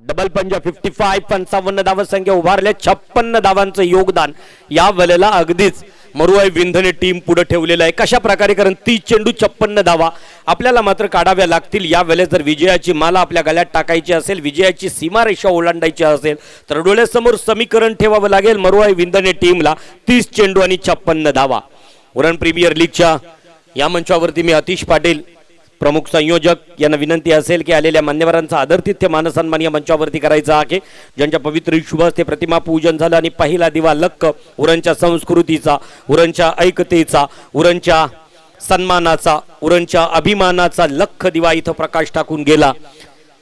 Speaker 1: डबल पंजा 55 55 धावसंख्या उभारल्या. 56 धावांचं योगदान या वेळेला अगदीच मरुआई विंधने टीम पुढे ठेवलेलं आहे. कशा प्रकारे कारण 30 चेंडू 56 धावा आपल्याला मात्र काढाव्या लागतील. या वेळेस जर विजयाची माला आपल्या गळ्यात टाकायची असेल, विजयाची सीमारेषा ओलांडायची असेल तर डोळ्यासमोर समीकरण ठेवावं लागेल मरुआई विंधने टीमला. 30 चेंडू आणि 56 धावा. उरण प्रीमियर लीगच्या या मंचावरती मी आतिश पाटील प्रमुख संयोजक यांना विनंती असेल की आलेल्या मान्यवरांचा आदरातिथ्य मानसन्मान या मंचावरती करायचा आहे. ज्यांच्या पवित्र शुभ हस्ते प्रतिमा पूजन झालं आणि पहिला दिवा लक्क उरणच्या संस्कृतीचा, उरणच्या ऐकतेचा, उरणच्या सन्मानाचा, उरणच्या अभिमानाचा लख दिवा इथं प्रकाश टाकून गेला.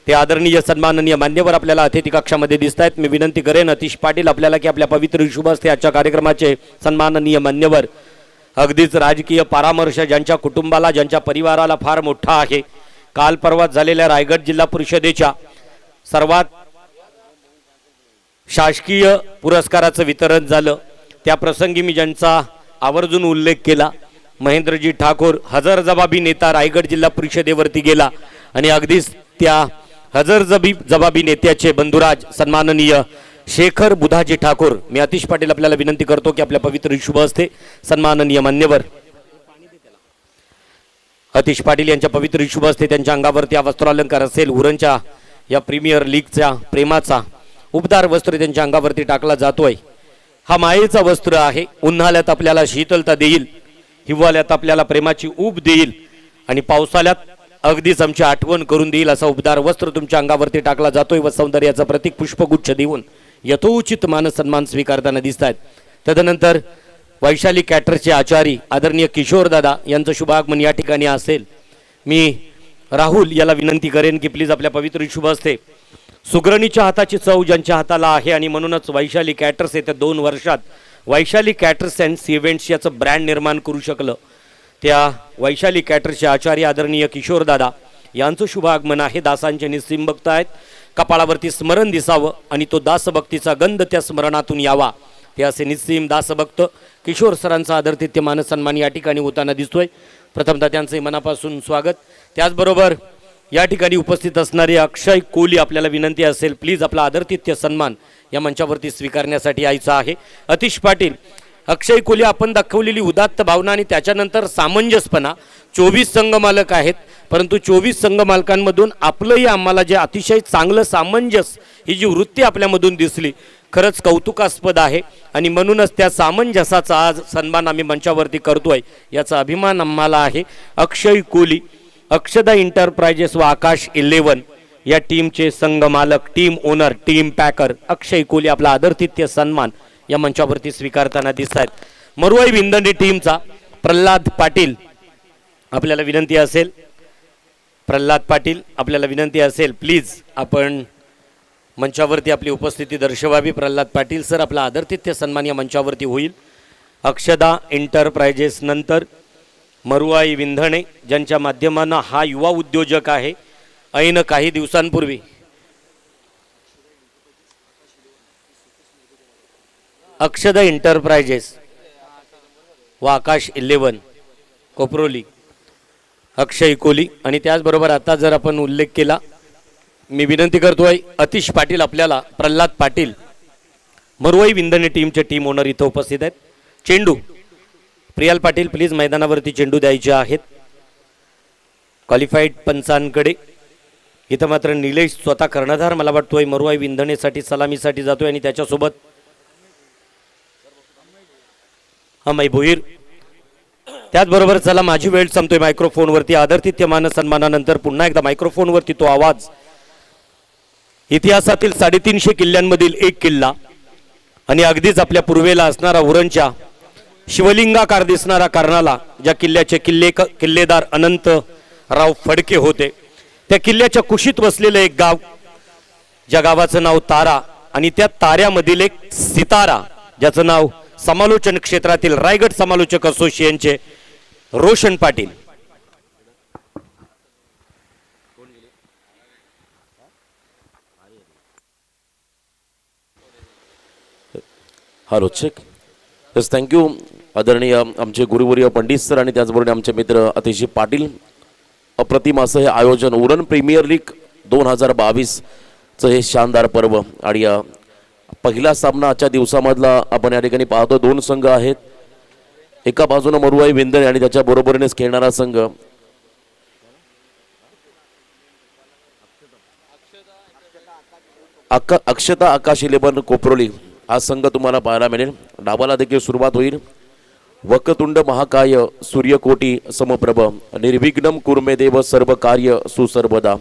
Speaker 1: ते आदरणीय सन्माननीय मान्यवर आपल्याला अतिथी कक्षामध्ये दिसत आहेत. मी विनंती करेन आतिश पाटील आपल्याला की आपल्या पवित्र शुभ हस्ते आजच्या कार्यक्रमाचे सन्माननीय मान्यवर अगदीच राजकीय परामर्श ज्यांच्या कुटुंबाला ज्यांच्या परिवाराला फार मोठा आहे. काल परवा झालेल्या रायगड जिल्हा परिषदेच्या सर्वात शासकीय पुरस्काराचं वितरण झालं. त्या प्रसंगी मी ज्यांचा आवर्जून उल्लेख केला महेंद्रजी ठाकूर हजरजबाबी नेता रायगड जिल्हा परिषदेवरती गेला आणि अगदीच त्या हजरजबाबी नेत्याचे बंधुराज सन्माननीय शेखर बुधाजी ठाकूर. मी आतिश पाटील आपल्याला विनंती करतो की आपल्या पवित्र शुभ हस्ते सन्माननीय मान्यवर आतिश पाटील यांच्या पवित्र शुभ हस्ते त्यांच्या अंगावरती हा वस्त्रालंकार असेल उरणच्या या प्रीमियर लीगच्या प्रेमाचा उबदार वस्त्र त्यांच्या अंगावरती टाकला जातोय. हा मायेचा वस्त्र आहे. उन्हाळ्यात आपल्याला शीतलता देईल, हिवाळ्यात आपल्याला प्रेमाची ऊब देईल आणि पावसाळ्यात अगदीच आमची आठवण करून देईल असा उबदार वस्त्र तुमच्या अंगावरती टाकला जातोय व सौंदर्याचं प्रतीक पुष्पगुच्छ देऊन यथोचित मानसन्मान स्वीकारताना दिसत आहेत. तदनंतर वैशाली कॅटरचे आचारी आदरणीय किशोरदादा यांचं शुभागमन या ठिकाणी असेल. मी राहुल याला विनंती करेन की प्लीज आपल्या पवित्र शुभ हस्ते सुगरणीच्या हाताची चव ज्यांच्या हाताला आहे आणि म्हणूनच वैशाली कॅटर्स येत्या 2 वर्षात वैशाली कॅटर्स अँड इव्हेंट्स याचं ब्रँड निर्माण करू शकलं. त्या वैशाली कॅटर्सचे आचार्य आदरणीय किशोरदादा यांचं शुभ आगमन आहे. दासांचे निस्सीम भक्त आहेत. कपाळावरती स्मरण दिसावं आणि तो दासभक्तीचा गंध त्या स्मरणातून यावा ते असे निस्सीम दासभक्त किशोर सरांचा आदरातिथ्य मानसन्मान या ठिकाणी होताना दिसतोय. प्रथमतः त्यांचे मनापासून स्वागत. त्याचबरोबर या ठिकाणी उपस्थित असणारे अक्षय कोहली आपल्याला विनंती असेल प्लीज आपला आदरातिथ्य सन्मान या मंचावरती स्वीकारण्यासाठी यायचा आहे. अतिश पाटील, अक्षय कोहली आपण दाखवलेली उदात्त भावना आणि त्याच्यानंतर सामंजस्यपणा, 24 संघ मालक आहेत परंतु 24 संघ मालकांमधून आपलंही आम्हाला जे अतिशय चांगलं सामंजस्य ही जी वृत्ती आपल्यामधून दिसली खरंच कौतुकास्पद आहे आणि म्हणूनच त्या सामंजस्याचा आज सन्मान आम्ही मंचावरती करतोय याचा अभिमान आम्हाला आहे. अक्षय कोहली, अक्षदा एंटरप्राइजेस व आकाश 11 या टीमचे संघ मालक, टीम ओनर, टीम पॅकर अक्षय कोहली आपला आदरातिथ्य सन्मान या मंचावरती स्वीकारताना दिसत आहेत. मरुवाई विंदणे टीमचा प्रल्हाद पाटील आपल्याला विनंती असेल, प्रल्हाद पाटील आपल्याला विनंती असेल प्लीज आपण मंचावरती आपली उपस्थिती दर्शवावी. प्रल्हाद पाटील सर आपला आदरातिथ्य सन्मान या मंचावरती होईल. अक्षदा एंटरप्राइजेस नंतर मरुवाई विंधणे ज्यांच्या माध्यमानं हा युवा उद्योजक आहे. ऐन काही दिवसांपूर्वी अक्षदा एंटरप्राइजेस व आकाश 11 कोपरोली अक्षय कोहली आणि त्याचबरोबर आता जर आपण उल्लेख केला मी विनंती करतोय अतिश पाटील आपल्याला प्रल्हाद पाटील मरुवाई विंधणे टीमचे टीम ओनर इथं उपस्थित आहेत. चेंडू प्रियाल पाटील प्लीज मैदानावरती चेंडू द्यायचे आहेत क्वालिफाईड पंचांकडे. इथं मात्र निलेश स्वतः कर्णधार मला वाटतोय मरुवाई विंधणेसाठी सलामीसाठी जातोय आणि त्याच्यासोबत अमय भोईर. त्याचबरोबर चला माझी वेळ संपतोय मायक्रोफोनवरती आदरातिथ्य मान सन्मानानंतर पुन्हा एकदा मायक्रोफोनवरती तो आवाज. इतिहासातील 350 किल्ल्यांमधील एक किल्ला आणि अगदीच आपल्या पूर्वेला असणारा उरणच्या शिवलिंगाकार दिसणारा कर्नाला ज्या किल्ल्याचे किल्लेदार अनंतराव फडके होते त्या किल्ल्याच्या कुशीत वसलेलं एक गाव ज्या गावाचं नाव तारा आणि त्या ताऱ्यामधील एक सितारा ज्याचं नाव समालोचन क्षेत्रातील रायगड समालोचक असोसिएशनचे Roshan Patil.
Speaker 3: Hello check. Yes thank you आदरणीय आमचे गुरुवर्य पंडित सर आणि त्याचबरोबर आमचे मित्र अतिशय पाटील. अप्रतिम असं हे आयोजन उरण प्रीमियर लीग 2022चं हे शानदार पर्व आणि पहिला सामना आजच्या दिवसामधला आपण या ठिकाणी पाहतो. 2 संघ आहेत. एका बाजूने मरुवाई विंधणे आणि त्याच्या बरोबरीनेच खेळणारा संघ अक्षता आकाश 11 कोपरोली हा संघ तुम्हाला पाहायला मिळेल. डावाला देखील सुरुवात होईल. वक्रतुंड महाकाय सूर्यकोटी समप्रभ निर्विघ्नम कुर्मे देव सर्व कार्य सुसर्वदा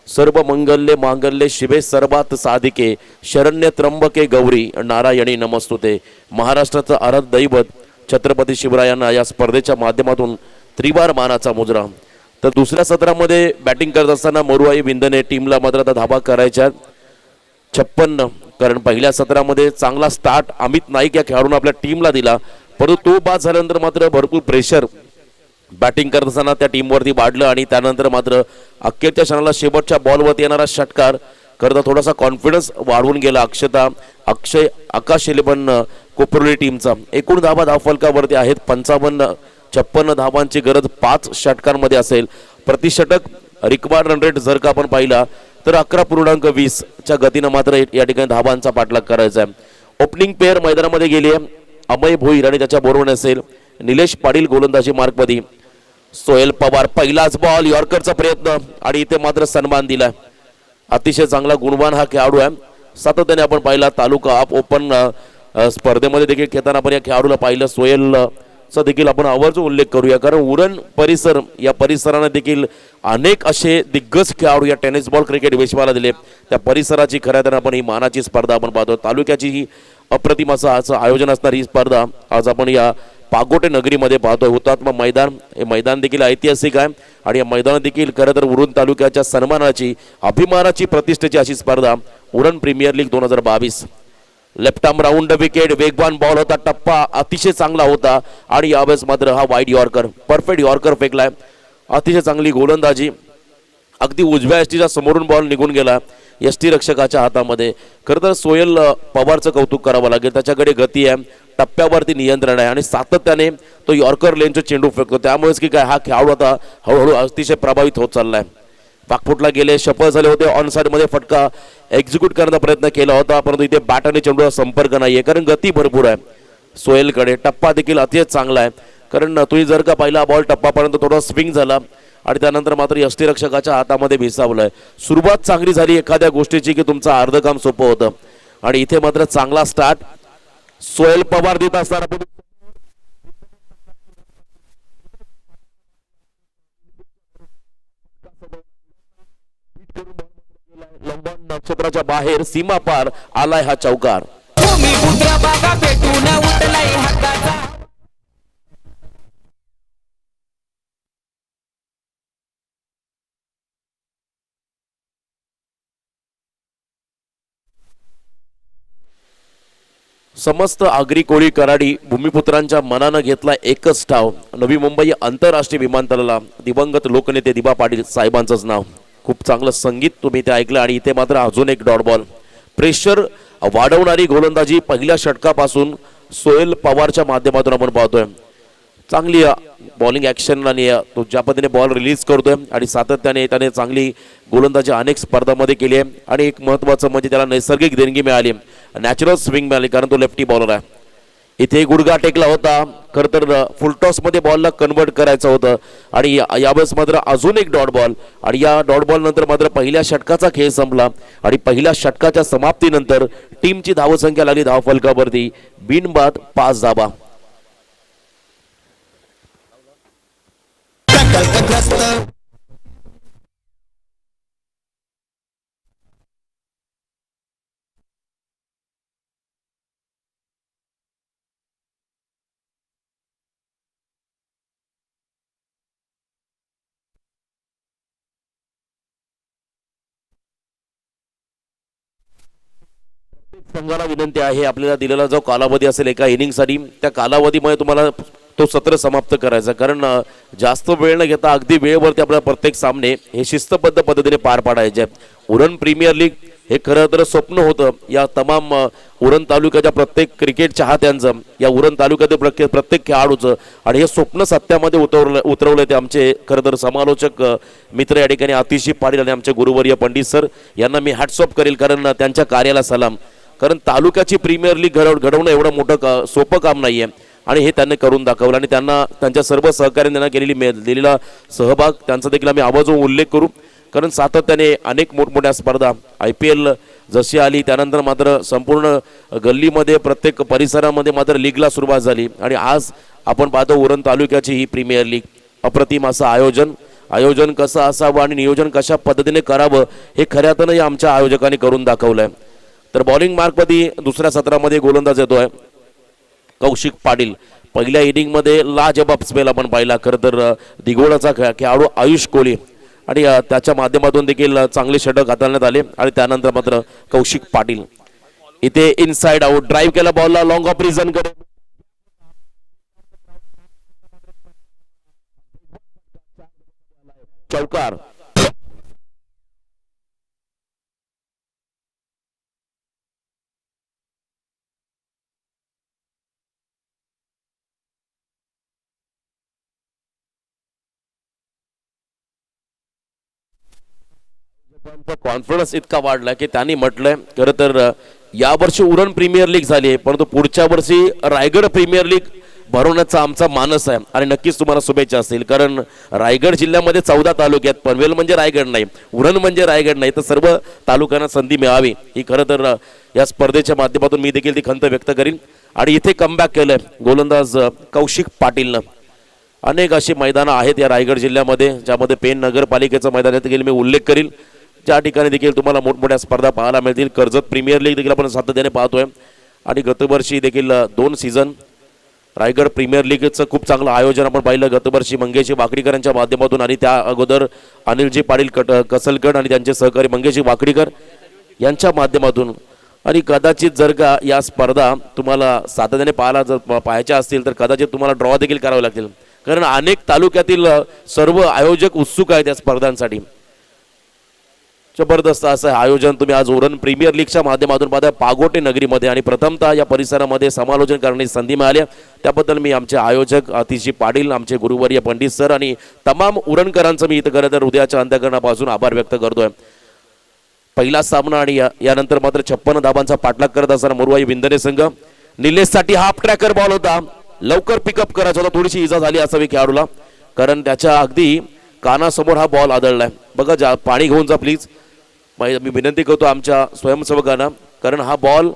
Speaker 3: सर्व मंगल्ये मांगल्ये शिवे सर्वात साधिके शरण्य त्र्यंबके गौरी नारायणी नमस्तुते. महाराष्ट्राचं आराध्य दैवत छत्रपती शिवरायांना या स्पर्धेच्या माध्यमातून त्रिवार मानाचा मुजरा. तर दुसऱ्या सत्रामध्ये बॅटिंग करत असताना मरुवाई विंधणे टीमला मात्र आता धाबा करायच्या 56 कारण पहिल्या सत्रामध्ये चांगला स्टार्ट अमित नाईक या खेळाडूने आपल्या टीमला दिला परंतु तो बाद झाल्यानंतर मात्र भरपूर प्रेशर बॅटिंग करत असताना त्या टीमवरती वाढलं आणि त्यानंतर मात्र अखेरच्या क्षणाला शेवटच्या बॉलवरती येणारा षटकार करता थोडासा कॉन्फिडन्स वाढवून गेला आकाश 11 कोपरोली टीमचा. एकूण धावफलकावरती आहेत 55-56 धावांची गरज 5 षटकांमध्ये असेल. प्रतिषटक रिक्वायर्ड रन रेट जर का आपण पाहिला तर 11.20 च्या गतीनं मात्र या ठिकाणी धावांचा पाठलाग करायचा आहे. ओपनिंग पेअर मैदानामध्ये गेली आहे. अमय भोईर आणि त्याच्या बरोबर असेल निलेश पाटील गोलंदाजी मार्कमध्ये. सोहेल पवार पहिलाच बॉल यॉर्करचा प्रयत्न आणि इथे मात्र सन्मान दिला. अतिशय चांगला गुणवान हा खेळाडू आहे. सातत्याने आपण पाहिला तालुका आप ओपन स्पर्धेमध्ये देखील खेळताना आपण या खेळाडूला पाहिलं. सोहेलचा देखील आपण आवर्जून उल्लेख करूया कारण उरण परिसर या परिसराने देखील अनेक असे दिग्गज खेळाडू या टेनिस बॉल क्रिकेट विश्वाला दिले. त्या परिसराची खऱ्या अर्थाने आपण ही मानाची स्पर्धा आपण पाहतो. तालुक्याची ही अप्रतिम असं आयोजन असणारी ही स्पर्धा आज आपण या पागोटे नगरीमध्ये पाहतोय. हुतात्मा मैदान हे मैदान देखील ऐतिहासिक आहे आणि या मैदानात देखील खरं तर उरण तालुक्याच्या सन्मानाची अभिमानाची प्रतिष्ठेची अशी स्पर्धा Uran premier league 2022. Left arm round wicket वेगवान बॉल होता. टप्पा अतिशय चांगला होता आणि यावेळेस मात्र हा वाईड यॉर्कर परफेक्ट यॉर्कर फेकलाय. अतिशय चांगली गोलंदाजी. अगदी उजव्या एसटीच्या समोरून बॉल निघून गेला एसटी रक्षकाच्या हातामध्ये. खरं तर सोहेल पवारचं कौतुक करावं लागेल. त्याच्याकडे गती आहे, टप्प्यावरती नियंत्रण आहे आणि सातत्याने तो यॉर्कर लेनचा चेंडू फेकतो. त्यामुळेच की काय हा खेळाडू आता हळूहळू अतिशय प्रभावित होत चाललाय. पाकफुटला गेले, शपथ झाले होते, ऑन साइड मध्ये फटका एक्झिक्यूट करण्याचा प्रयत्न केला होता, परंतु इथे बॅट आणि चेंडूचा संपर्क नाहीये कारण गती भरपूर आहे सोहेलकडे. टप्पा देखील अतिशय चांगला आहे कारण तुम्ही जर का पहिला बॉल टप्पापर्यंत थोडा स्विंग झाला आणि त्यानंतर मात्र यष्टीरक्षकाच्या हातामध्ये भिसावलंय. सुरुवात चांगली झाली एखाद्या गोष्टीची की तुमचं अर्ध काम सोपं होतं आणि इथे मात्र चांगला स्टार्ट सोहेल पवार देत असताना नक्षत्राच्या बाहेर सीमा पार आलाय हा चौकार.
Speaker 2: भूमिपुत्र बागा पेटून उठलाय हक्काचा.
Speaker 3: समस्त आगरी कोळी कराडी भूमिपुत्रांच्या मनानं घेतला एकच डाव. नवी मुंबई आंतरराष्ट्रीय विमानतळाला दिवंगत लोकनेते दिबा पाटील साहेबांचंच नाव. खूप चांगलं संगीत तुम्ही इथे ऐकलं आणि इथे मात्र अजून एक डॉट बॉल. प्रेशर वाढवणारी गोलंदाजी पहिल्या षटकापासून सोहेल पवारच्या माध्यमातून आपण पाहतोय. चांगली बॉलिंग ॲक्शन आणि तो ज्या पद्धतीने बॉल रिलीज करतोय आणि सातत्याने त्याने चांगली गोलंदाजी अनेक स्पर्धांमध्ये केली आहे आणि एक महत्त्वाचं म्हणजे त्याला नैसर्गिक देणगी मिळाली, नॅचरल स्विंग मिळाली कारण तो लेफ्टी बॉलर आहे. इथे गुडघा टेकला होता, खरं तर फुलटॉसमध्ये बॉलला कन्वर्ट करायचं होतं आणि यावेळेस मात्र अजून एक डॉट बॉल आणि या डॉट बॉल नंतर मात्र पहिल्या षटकाचा खेळ संपला आणि पहिल्या षटकाच्या समाप्तीनंतर टीमची धावसंख्या लागली धावफलकावरती बिनबाद 5 धावा.
Speaker 2: प्रकल्पग्रस्त
Speaker 3: संघाला विनंती आहे आपल्याला दिलेला जो कालावधी असेल एका इनिंगसाठी त्या कालावधीमध्ये तुम्हाला तो सत्र समाप्त करायचा कारण जास्त वेळ न घेता अगदी वेळेवरती आपल्याला प्रत्येक सामने हे शिस्तबद्ध पद्धतीने पार पाडायचे. उरण प्रीमियर लीग हे खरं तर स्वप्न होतं या तमाम उरण तालुक्याच्या प्रत्येक क्रिकेट चाहत्यांचं, या उरण तालुक्यातील प्रत्येक खेळाडूचं आणि हे स्वप्न सत्यामध्ये उतरवलं ते आमचे खरं तर समालोचक मित्र या ठिकाणी अतिशय पाटील आणि आमचे गुरुवर्य पंडित सर यांना मी हॅट्स ऑफ करेल कारण त्यांच्या कार्याला सलाम. कारण तालुक्याची प्रीमियर लीग घडवणं एवढं मोठं सोपं काम नाहीये आणि हे त्यांनी करून दाखवलं आणि त्यांना त्यांच्या सर्व सहकार्याने त्यांना दिलेला सहभाग त्यांचा देखील आम्ही आवर्जून उल्लेख करू कारण सातत्याने अनेक मोठमोठ्या स्पर्धा IPL जशी आली त्यानंतर मात्र संपूर्ण गल्लीमध्ये प्रत्येक परिसरामध्ये मात्र लीगला सुरुवात झाली आणि आज आपण पाहतो उरण तालुक्याची ही प्रीमियर लीग. अप्रतिम असं आयोजन कसं असावं आणि नियोजन कशा पद्धतीने करावं हे खऱ्यातनं या आमच्या आयोजकांनी करून दाखवलंय. तर बॉलिंग मार्कमध्ये दुसऱ्या सत्रामध्ये गोलंदाज येतोय कौशिक पाटील. पहिल्या इनिंगमध्ये लाजबाब स्पेल आपण पाहिला खरं तर दिघोडाचा खेळाडू आयुष कोहली आणि त्याच्या माध्यमातून देखील चांगले षटक हाताळण्यात आले आणि त्यानंतर मात्र कौशिक पाटील इथे इनसाइड आउट ड्राईव्ह केला बॉलला लॉंग ऑफ रिझन कडे चौकार. कॉन्फिडन्स इतका वाढला की त्यांनी म्हटलंय खरं तर यावर्षी उरण प्रीमियर लीग झाली आहे परंतु पुढच्या वर्षी रायगड प्रीमियर लीग भरवण्याचा आमचा मानस आहे आणि नक्कीच तुम्हाला शुभेच्छा असतील कारण रायगड जिल्ह्यामध्ये 14 तालुक्यात पनवेल म्हणजे रायगड नाही, उरण म्हणजे रायगड नाही, तर सर्व तालुक्यांना संधी मिळावी ही खरं तर या स्पर्धेच्या माध्यमातून मी देखील ती खंत व्यक्त करीन. आणि इथे कमबॅक केलंय गोलंदाज कौशिक पाटीलनं. अनेक अशी मैदानं आहेत या रायगड जिल्ह्यामध्ये ज्यामध्ये पेन नगरपालिकेचं मैदान देखील मी उल्लेख करील ज्या ठिकाणी देखील तुम्हाला मोठमोठ्या स्पर्धा पाहायला मिळतील. कर्जत प्रीमियर लीग देखील आपण सातत्याने पाहतोय आणि गतवर्षी देखील 2 सीझन रायगड प्रीमियर लीगचं खूप चांगलं आयोजन आपण पाहिलं गतवर्षी मंगेशजी वाकडीकरांच्या माध्यमातून आणि त्या अगोदर अनिलजी पाटील कसलगड आणि त्यांचे सहकारी मंगेशजी वाकडीकर यांच्या माध्यमातून. आणि कदाचित जर का या स्पर्धा तुम्हाला सातत्याने पाहायच्या असतील तर कदाचित तुम्हाला ड्रॉ देखील करावे लागतील कारण अनेक तालुक्यातील सर्व आयोजक उत्सुक आहेत या स्पर्धांसाठी. जबरदस्त असं हे आयोजन तुम्ही आज उरण प्रीमियर लीगच्या माध्यमातून पाहता पागोटे नगरीमध्ये आणि प्रथमतः या परिसरामध्ये समालोचन करण्याची संधी मिळाली त्याबद्दल मी आमचे आयोजक अतिशी पाटील आमचे गुरुवर्य पंडित सर आणि तमाम उरणकरांचं मी इथं खरं तर हृदयाच्या अंतःकरणापासून आभार व्यक्त करतोय. पहिला सामना आणि यानंतर मात्र 56 धाबांचा पाठलाग करत असताना मोरवाई विंदने संघ. निलेशसाठी हाफ ट्रॅकर बॉल होता, लवकर पिकअप करायचा होता, थोडीशी इजा झाली असावी खेळाडूला कारण त्याच्या अगदी कानासमोर हा बॉल आदळलाय. बघा पाणी घेऊन जा प्लीज. मी विनंती करतो आमच्या स्वयंसेवकांना कारण हा बॉल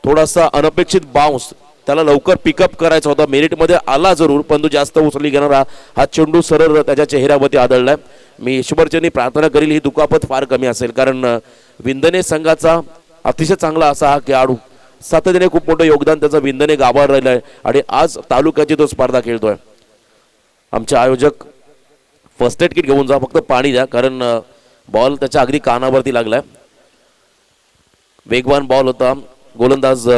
Speaker 3: थोडासा अनपेक्षित बाउन्स त्याला लवकर पिकअप करायचा होता. मेरिटमध्ये आला जरूर परंतु जास्त उचलली घेणारा हा चेंडू सरळ त्याच्या चेहऱ्यावरती आदळलाय. मी ईश्वरचरणी प्रार्थना करील ही दुखापत फार कमी असेल कारण विंदने संघाचा अतिशय चांगला असा हा खेळाडू सातत्याने खूप मोठं योगदान त्याचं विंदने गाभार राहिलं आहे आणि आज तालुक्याची तो स्पर्धा खेळतोय. आमचे आयोजक फर्स्ट एड किट घेऊन जा, फक्त पाणी द्या कारण बॉल त्याच्या अगदी कानावरती लागलाय. वेगवान बॉल होता गोलंदाज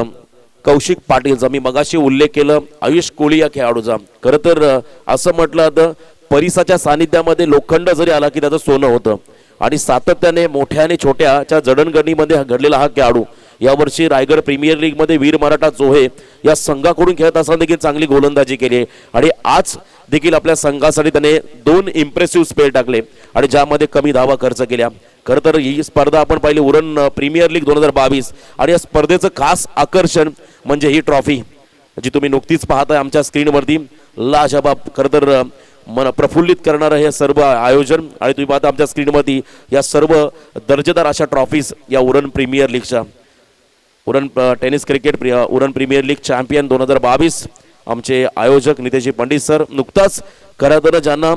Speaker 3: कौशिक पाटीलचा. मी मगाशी उल्लेख केलं आयुष कोळी या खेळाडूचा. खरं तर असं म्हटलं तर परिसाच्या सानिध्यामध्ये लोखंड जरी आला की त्याचं सोनं होतं आणि सातत्याने मोठ्या आणि छोट्याच्या जडणघडणीमध्ये घडलेला हा खेळाडू यावर्षी रायगड प्रीमियर लीग मध्ये वीर मराठा जोहे या संघाकडून खेळत असताना देखील चांगली गोलंदाजी केली आणि आज देखील आपल्या संघासाठी त्याने 2 इम्प्रेसिव्ह स्पेल टाकले आणि ज्यामध्ये कमी धावा खर्च केल्या. खरं तर ही स्पर्धा आपण पाहिली उरण प्रीमियर लीग 2022 आणि या स्पर्धेचं खास आकर्षण म्हणजे ही ट्रॉफी जी तुम्ही नुकतीच पाहताय आमच्या स्क्रीनवरती. लाजवाब खरं तर मन प्रफुल्लित करणारं हे सर्व आयोजन आणि तुम्ही पाहता आमच्या स्क्रीनवरती या सर्व दर्जेदार अशा ट्रॉफीज या उरण प्रीमियर लीगच्या. Uran tennis cricket Uran premier league champion 2022 आमचे आयोजक नितेशजी पंडित सर. नुकताच खरं तर ज्यांना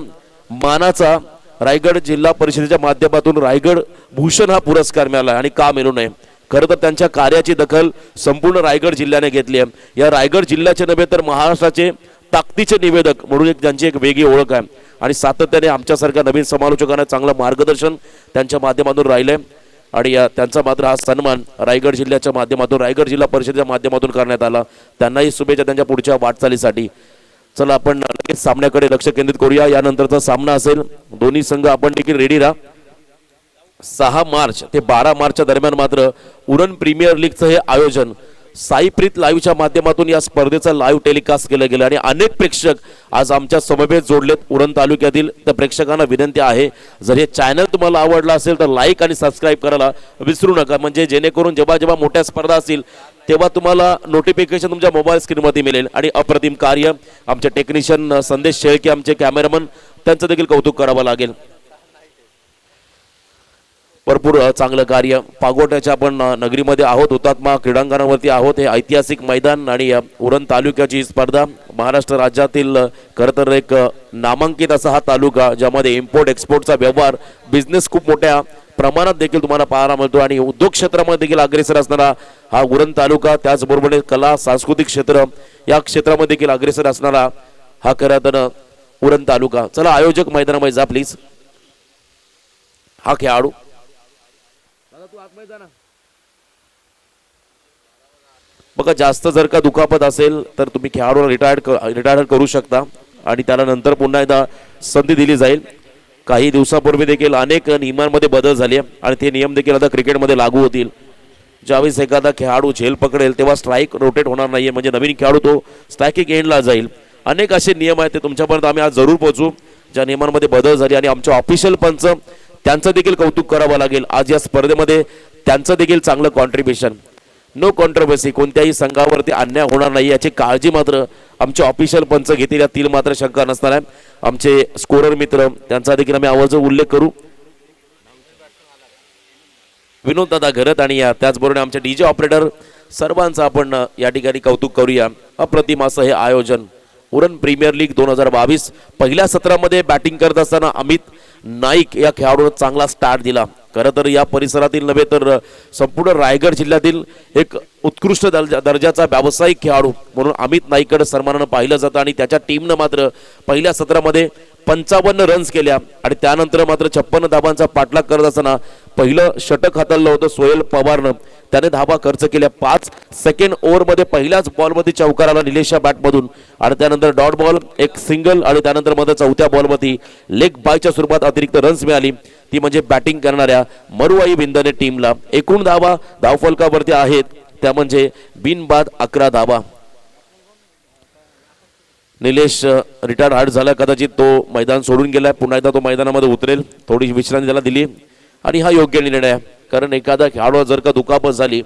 Speaker 3: मानाचा रायगड जिल्हा परिषदेच्या माध्यमातून रायगड भूषण हा पुरस्कार मिळाला आणि का मिळू नये. खरं तर त्यांच्या कार्याची दखल संपूर्ण रायगड जिल्ह्याने घेतली आहे. या रायगड जिल्ह्याचे नव्हे तर महाराष्ट्राचे ताकदीचे निवेदक म्हणून त्यांची एक वेगळी ओळख आहे आणि सातत्याने आमच्यासारख्या नवीन समालोचकांना चांगलं मार्गदर्शन त्यांच्या माध्यमातून राहिलंय आणि त्यांचा मात्र हा सन्मान रायगड जिल्ह्याच्या माध्यमातून रायगड जिल्हा परिषदेच्या माध्यमातून करण्यात आला. त्यांनाही शुभेच्छा त्यांच्या पुढच्या वाटचालीसाठी. चला आपण लगेच सामन्याकडे लक्ष केंद्रित करूया. यानंतरचा सामना असेल दोन्ही संघ आपण देखील रेडी राहा. 6 मार्च ते 12 मार्चच्या दरम्यान मात्र उरण प्रीमियर लीगचं हे आयोजन साईप्रीत लाईव्हच्या माध्यमातून या स्पर्धेचं लाईव्ह टेलिकास्ट केलं गेलं आणि अनेक प्रेक्षक आज आमच्या समवेत जोडलेत उरण तालुक्यातील. तर प्रेक्षकांना विनंती आहे जर हे चॅनल तुम्हाला आवडला असेल तर लाईक आणि सबस्क्राईब करायला विसरू नका म्हणजे जेणेकरून जेव्हा मोठ्या स्पर्धा असतील तेव्हा तुम्हाला नोटिफिकेशन तुमच्या मोबाईल स्क्रीनवरती मिळेल. आणि अप्रतिम कार्य आमचे टेक्निशियन संदेश शेळके आमचे कॅमेरामन त्यांचं देखील कौतुक करावं लागेल. भरपूर चांगलं कार्य. पागोट्याच्या आपण नगरीमध्ये आहोत, हुतात्मा क्रीडांगणावरती आहोत. हे ऐतिहासिक मैदान आणि उरण तालुक्याची स्पर्धा महाराष्ट्र राज्यातील खरं तर एक नामांकित असा हा तालुका ज्यामध्ये इम्पोर्ट एक्सपोर्टचा व्यवहार बिझनेस खूप मोठ्या प्रमाणात देखील तुम्हाला पाहायला मिळतो आणि उद्योग क्षेत्रामध्ये देखील अग्रेसर असणारा हा उरण तालुका. त्याचबरोबर कला सांस्कृतिक क्षेत्र या क्षेत्रामध्ये देखील अग्रेसर असणारा हा खरं तर उरण तालुका. चला आयोजक मैदानामध्ये जा प्लीज. हा खेळाडू बघा जास्त जर का दुखापत असेल तर तुम्ही खेळाडूला रिटायर्ड करू शकता आणि त्याला नंतर पुन्हा एकदा संधी दिली जाईल. काही दिवसापूर्वी देखील अनेक नियमांमध्ये बदल झाले आणि ते नियम देखील आता क्रिकेटमध्ये लागू होतील. ज्यावेळेस एखादा खेळाडू झेल पकडेल तेव्हा स्ट्राईक रोटेट होणार नाहीये म्हणजे नवीन खेळाडू तो स्ट्रायकिंग एंडला जाईल. अनेक असे नियम आहेत ते तुमच्यापर्यंत आम्ही आज जरूर पोहोचू ज्या नियमांमध्ये बदल झाले आणि आमचे ऑफिशियल पंच त्यांचं देखील कौतुक करावं लागेल. आज या स्पर्धेमध्ये त्यांचं देखील चांगलं कॉन्ट्रीब्युशन. नो कॉन्ट्रोवर्सी, कोणत्याही संघावरती अन्याय होणार नाही याची काळजी मात्र आमचे ऑफिशियल पंच घेतील यातील मात्र शंका नसणार आहे. आमचे स्कोरर मित्र त्यांचा देखील आम्ही आवर्जून उल्लेख करू. विनोद दादा घरत आणि त्याचबरोबर आमचे डीजे ऑपरेटर सर्वांचं आपण या ठिकाणी कौतुक करूया. अप्रतिम असं हे आयोजन उरण प्रीमियर लीग 2022. पहिल्या सत्रामध्ये बॅटिंग करत असताना अमित नाईक या खेळाडूने चांगला स्टार्ट दिला. खरं तर या परिसरातील नव्हे तर संपूर्ण रायगड जिल्ह्यातील एक उत्कृष्ट दर्जाचा व्यावसायिक खेळाडू म्हणून अमित नाईककडे सन्मानानं पाहिलं जातं आणि त्याच्या टीमनं मात्र पहिल्या सत्रामध्ये 55 रन्स केल्या आणि त्यानंतर मात्र 56 धाबांचा पाठलाग करत असताना पहिलं षटक हाताळलं होतं सोहेल पवारनं. त्याने धावा खर्च केल्या 5 सेकंड ओव्हरमध्ये पहिल्याच बॉलमध्ये चौकार आला निलेशच्या बॅटमधून आणि त्यानंतर डॉट बॉल एक सिंगल आणि त्यानंतर मध्ये चौथ्या बॉलमध्ये लेग बायच्या स्वरूपात अतिरिक्त रन्स मिळाली ती म्हणजे बॅटिंग करणाऱ्या मरुआई बिंदने टीमला एकूण धावा धावफलकावरती आहेत त्या म्हणजे बिनबाद 11 धावा निलेश रिटायर्ड हार्ट झाला कदाचित तो मैदान सोडून गेलाय पुन्हा एकदा तो मैदानामध्ये उतरेल थोडी विश्रांती त्याला दिली आणि हा योग्य निर्णय आहे कारण एखादा खेळाडू जर का दुखापत झाली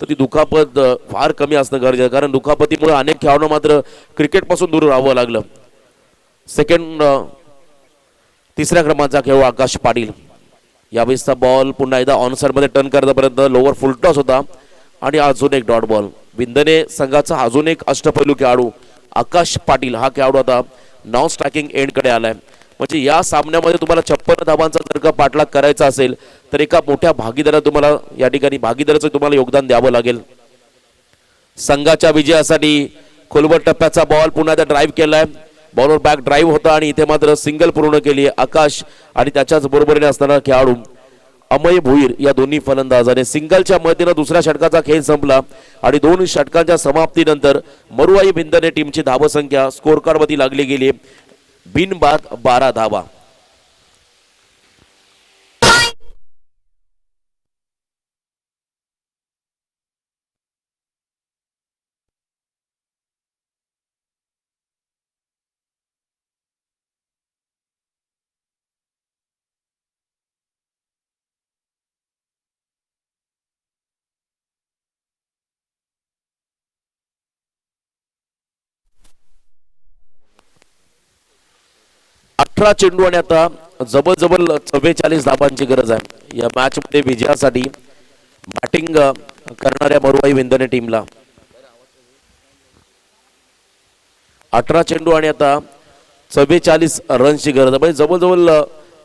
Speaker 3: तर ती दुखापत फार कमी असणं गरजेचं आहे कारण दुखापतीमुळे अनेक खेळाडूंना मात्र क्रिकेटपासून दूर राहावं लागलं सेकंड तिसऱ्या क्रमांकाचा खेळाडू आकाश पाटील यावेळेसचा बॉल पुन्हा एकदा ऑनसाइडमध्ये टर्न करण्यापर्यंत लोअर फुलटॉस होता आणि अजून एक डॉट बॉल बिंदने संघाचा अजून एक अष्टपैलू खेळाडू आकाश पाटील हा खेळाडू आता नॉन स्ट्रायकिंग एंडकडे आलाय म्हणजे या सामन्यामध्ये तुम्हाला 56 धावांचा जर का पाठलाग करायचा असेल तर एका मोठ्या भागीदाराला तुम्हाला या ठिकाणी भागीदाराचं तुम्हाला योगदान द्यावं लागेल संघाच्या विजयासाठी खोलवर टप्प्याचा बॉल पुन्हा त्या ड्राईव्ह केलाय बॉलवर बॅक ड्राईव्ह होता आणि इथे मात्र सिंगल पूर्ण केली आकाश आणि त्याच्याच बरोबरीने असणारा खेळाडू अमय भोईर या दोन्ही फलंदाजाने सिंगलच्या मदतीने दुसऱ्या षटकाचा खेळ संपला आणि 2 षटकांच्या समाप्तीनंतर मरुआई बिंदने टीमची धावसंख्या स्कोर कार्डवरती लागली गेली बिनबाद 12 धावा अठरा चेंडू आणि आता जवळजवळ 44 धावांची गरज आहे या मॅच मध्ये विजयासाठी बॅटिंग करणाऱ्या मरुआई बिंदने टीमला 18 चेंडू आणि आता 44 रन्सची गरज आहे म्हणजे जवळजवळ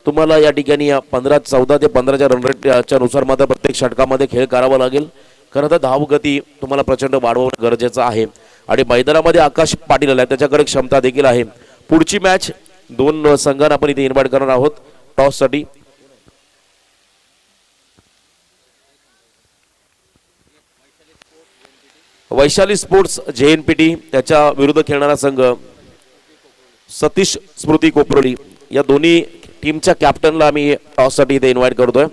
Speaker 3: तुम्हाला या ठिकाणी 14 ते 15च्या रन रेटच्या नुसार मात्र प्रत्येक षटकामध्ये खेळ करावा लागेल खरं तर धावगती तुम्हाला प्रचंड वाढवणं गरजेचं आहे आणि मैदानामध्ये आकाश पाटील आला त्याच्याकडे क्षमता देखील आहे पुढची मॅच 2 संघांना आपण इथे इन्व्हाइट करणार आहोत टॉस साठी वैशाली स्पोर्ट्स JNPT त्याच्या विरुद्ध खेळणारा संघ सतीश स्मृती कोपरोली या दोन्ही टीमच्या कॅप्टनला आम्ही टॉस साठी इथे इन्व्हाइट करतोय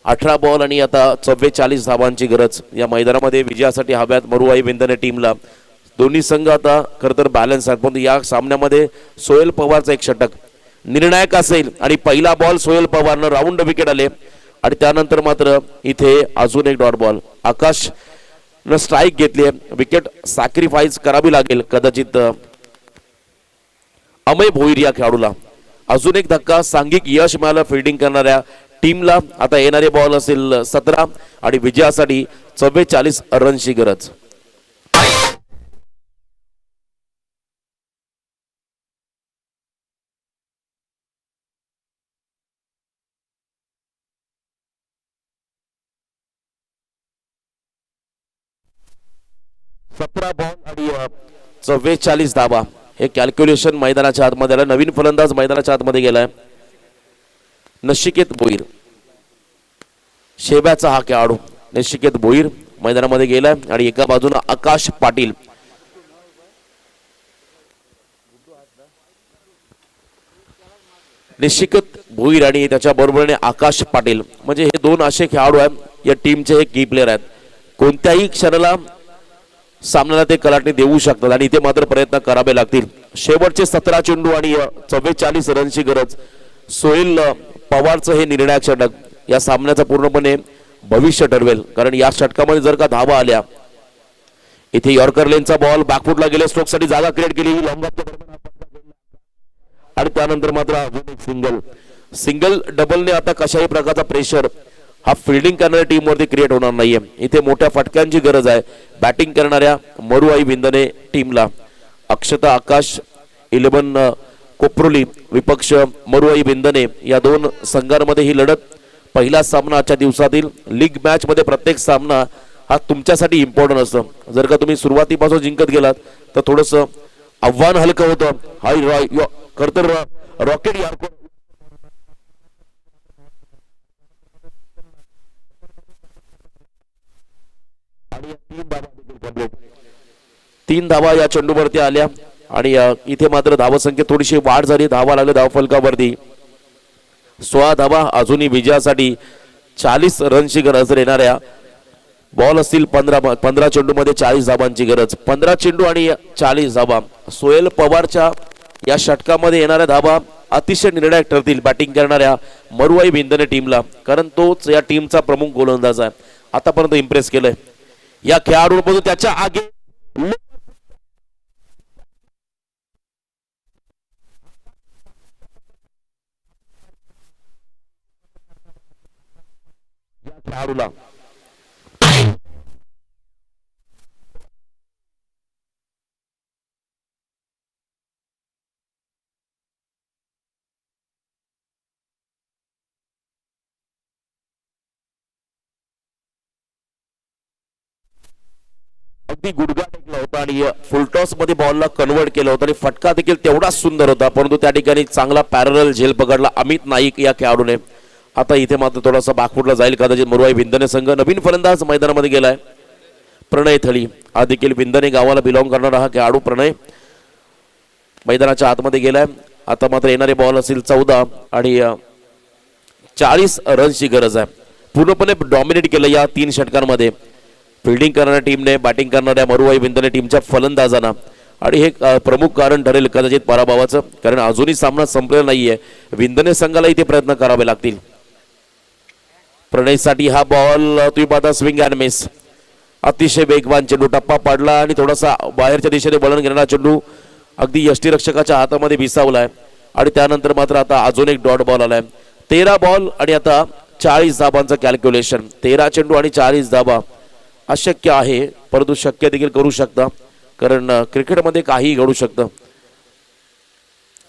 Speaker 3: 18 बॉल आणि आता 44 धावांची गरज या मैदानामध्ये विजयासाठी हव्यात मरुआई बिंदने टीमला दोन्ही संघ आता खरं तर बॅलन्स आहेत पण या सामन्यामध्ये सोहेल पवारचा एक षटक निर्णायक असेल आणि पहिला बॉल सोहेल पवारनं राऊंड विकेट आले आणि त्यानंतर मात्र इथे अजून एक डॉट बॉल आकाश न स्ट्राईक घेतली विकेट सॅक्रिफाईस करावी लागेल कदाचित अमय भोईर या खेळाडूला अजून एक धक्का सांघिक यश मिळालं फिल्डिंग करणाऱ्या टीमला आता येणारे बॉल असेल 17 आणि विजयासाठी 44 रनची गरज बॉल आणि 44 धावा हे कॅल्क्युलेशन मैदानाच्या आतमध्ये आलं नवीन फलंदाज मैदानाच्या आतमध्ये गेलाय नशिकेत भोईर शेब्याचा हा खेळाडू नशिकेत भोईर मैदानामध्ये गेलाय आणि एका बाजूला आकाश पाटील निशिकत भोईर आणि त्याच्या बरोबरीने आकाश पाटील म्हणजे हे 2 असे खेळाडू आहेत या टीमचे हे की प्लेयर आहेत कोणत्याही क्षणाला सामन्याला ते कलाटणी देऊ शकतात आणि इथे मात्र प्रयत्न करावे लागतील शेवटचे 17 चेंडू आणि 44 रनची गरज सोहेल पवारचं हे निर्णायक षटक या सामन्याचं पूर्णपणे भविष्य ठरवेल कारण या षटकामध्ये जर का धावा आल्या इथे यॉर्कर लेनचा बॉल बॅकफुटला गेले स्ट्रोकसाठी जागा क्रिएट केली आणि त्यानंतर मात्र अजून एक सिंगल डबलने आता कशाही प्रकारचा प्रेशर हा फिल्डिंग करणाऱ्या टीम वरती क्रिएट होणार नाहीये इथे मोठ्या फटक्यांची गरज आहे बॅटिंग करणाऱ्या मरुआई बिंदने टीमला अक्षता आकाश 11 कोपरोली विपक्ष मरुआई बिंदने या 2 संघांमध्ये ही लढत पहिला सामना आजच्या दिवसातील लीग मॅच मध्ये प्रत्येक सामना हा तुमच्यासाठी इम्पॉर्टंट असतो जर का तुम्ही सुरुवातीपासून जिंकत गेलात तर थोडस आव्हान हलकं होतं हाय खरं तर रॉकेट यार्को 3 धावा या चेंडूवरती आल्या आणि इथे मात्र धावसंख्येत थोडीशी वाढ झाली. धावा लागले धावफलकावरती 16 धावा. अजूनही विजयासाठी 40 रनची गरज येणाऱ्या बॉल असतील 15 चेंडूमध्ये 40 धावांची गरज. 15 चेंडू आणि 40 धावा. सोहेल पवारच्या या षटकामध्ये येणाऱ्या धावा अतिशय निर्णायक ठरतील बॅटिंग करणाऱ्या मरुआई बिंदने टीमला, कारण तोच या टीमचा प्रमुख गोलंदाज आहे. आतापर्यंत इम्प्रेस केलंय. या खेळाडूंपासून त्याच्या आगे या खेळाडूला अगदी गुडघा टेकला होता आणि फुलटॉस मध्ये बॉलला कन्वर्ट केलं होतं आणि फटका देखील तेवढाच सुंदर होता, परंतु त्या ठिकाणी चांगला पॅरल झेल पकडला अमित नाईक या खेळाडूने. आता इथे मात्र थोडासा बागफुटला जाईल कदाचित मरुआई बिंदने संघ. नवीन फलंदाज मैदानामध्ये गेलाय प्रणय थळी. हा देखील बिंदने गावाला बिलॉंग करणारा हा खेळाडू प्रणय मैदानाच्या आतमध्ये गेलाय. आता मात्र येणारे बॉल असतील 14 आणि 40 रन्सची गरज आहे. पूर्णपणे डॉमिनेट केलं या 3 षटकांमध्ये फिल्डिंग करणाऱ्या टीमने, बॅटिंग करणाऱ्या मरुआई बिंदने टीमच्या फलंदाजांना. आणि हे प्रमुख कारण ठरेल कदाचित पराभवाचं, कारण अजूनही सामना संपलेला नाहीये. बिंदने संघाला इथे प्रयत्न करावे लागतील. प्रणयसाठी हा बॉल तुम्ही पाहता स्विंग अँड मिस. अतिशय वेगवान चेंडू, टप्पा पडला आणि थोडासा बाहेरच्या दिशेने वळण घेणारा चेंडू अगदी यष्टीरक्षकाच्या हातामध्ये विसावलाय. आणि त्यानंतर मात्र आता अजून एक डॉट बॉल आलाय. 13 बॉल आणि आता 40 धाबांचं कॅल्क्युलेशन. 13 चेंडू आणि 40 धाबा अशक्य आहे, परंतु शक्य देखील करू शकता, कारण क्रिकेटमध्ये काहीही घडू शकतं.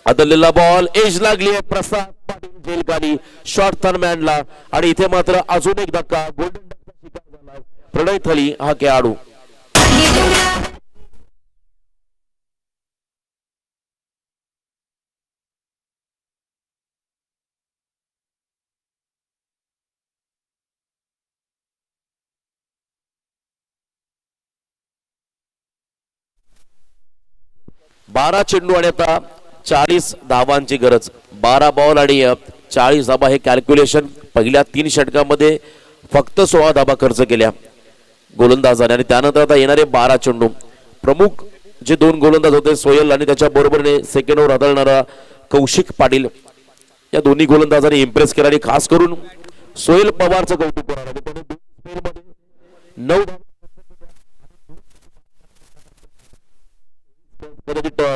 Speaker 3: आदळलेला बॉल एज लागली आहे प्रसाद पाटील जेलकानी शॉर्ट थर्मॅनला आणि इथे मात्र अजून एक धक्का. गोल्डन डकचा शिकार झाला प्रणय थळी हा खेळाडू. 12 चेंडू आणि आता 40 धावांची गरज. 12 बॉल आणि 40 धाबा हे कॅल्क्युलेशन. पहिल्या 3 षटकामध्ये फक्त 16 धाबा खर्च केल्या गोलंदाजाने आणि त्यानंतर आता येणारे 12 चेंडू. प्रमुख जे 2 गोलंदाज होते सोहेल आणि त्याच्या बरोबरीने सेकंडवर आदळणारा कौशिक पाटील, या दोन्ही गोलंदाजांनी इम्प्रेस केला आणि खास करून सोहेल पवारचं कौतुक करावं. त्याने 2 स्पेलमध्ये 9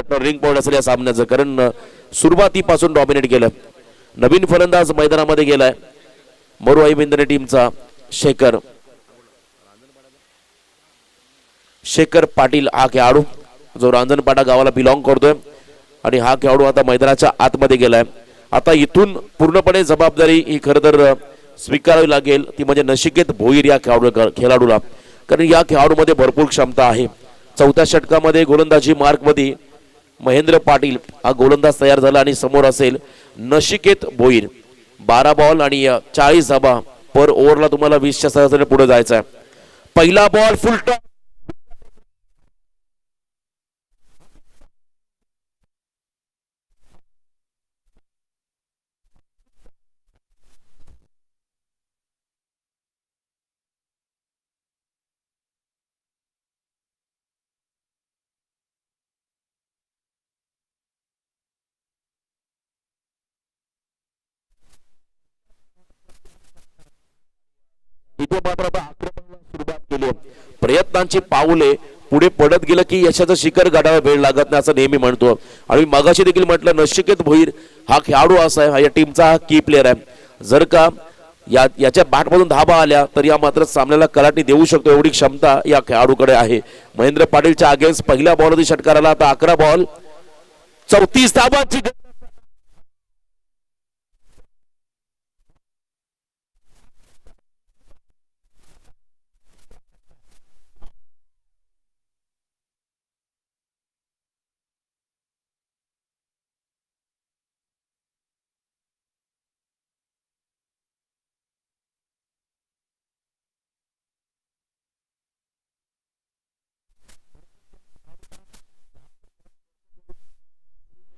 Speaker 3: टर्निंग पॉइंट असेल या सामन्याचं, कारण सुरुवातीपासून डॉमिनेट केलं. नवीन फलंदाज मैदानामध्ये गेलाय मरुआई बिंदने टीमचा शेखर पाटील हा खेळाडू, जो रांजणपाडा गावाला बिलॉंग करतोय आणि हा खेळाडू आता मैदानाच्या आतमध्ये गेलाय. आता इथून पूर्णपणे जबाबदारी ही खरं तर स्वीकारावी लागेल, ती म्हणजे नशिकेत भोईर या खेळाडूला, कारण या खेळाडूमध्ये भरपूर क्षमता आहे. 4थ्या षटकामध्ये गोलंदाजी मार्कमध्ये महेंद्र पाटील हा गोलंदाज तयार झाला आणि समोर असेल नशिकेत भोईर. 12 बॉल आणि 40 धाबा. पर ओव्हरला तुम्हाला 20च्या सरासरीने पुढे जायचं आहे. पहिला बॉल फुल टॉप. इथे मात्र आता आक्रमणाला सुरुवात केली. प्रयत्नांची पाऊले पुढे पडत गेलं की यशाचं शिखर गाठायला वेळ लागत नाही असं नेहमी म्हणतो. आणि मगाशी देखील म्हटलं नशिकेत भोईर हा खेळाडू असा आहे, हा या टीमचा हा की प्लेअर आहे. जर का याच्या बॅटमधून धाबा आल्या तर या मात्र सामन्याला कलाटणी देऊ शकतो एवढी क्षमता या खेळाडूकडे आहे. महेंद्र पाटीलच्या अगेन्स्ट पहिल्या बॉलमध्ये षटकाराला आता 11 बॉल 34 धाबांची.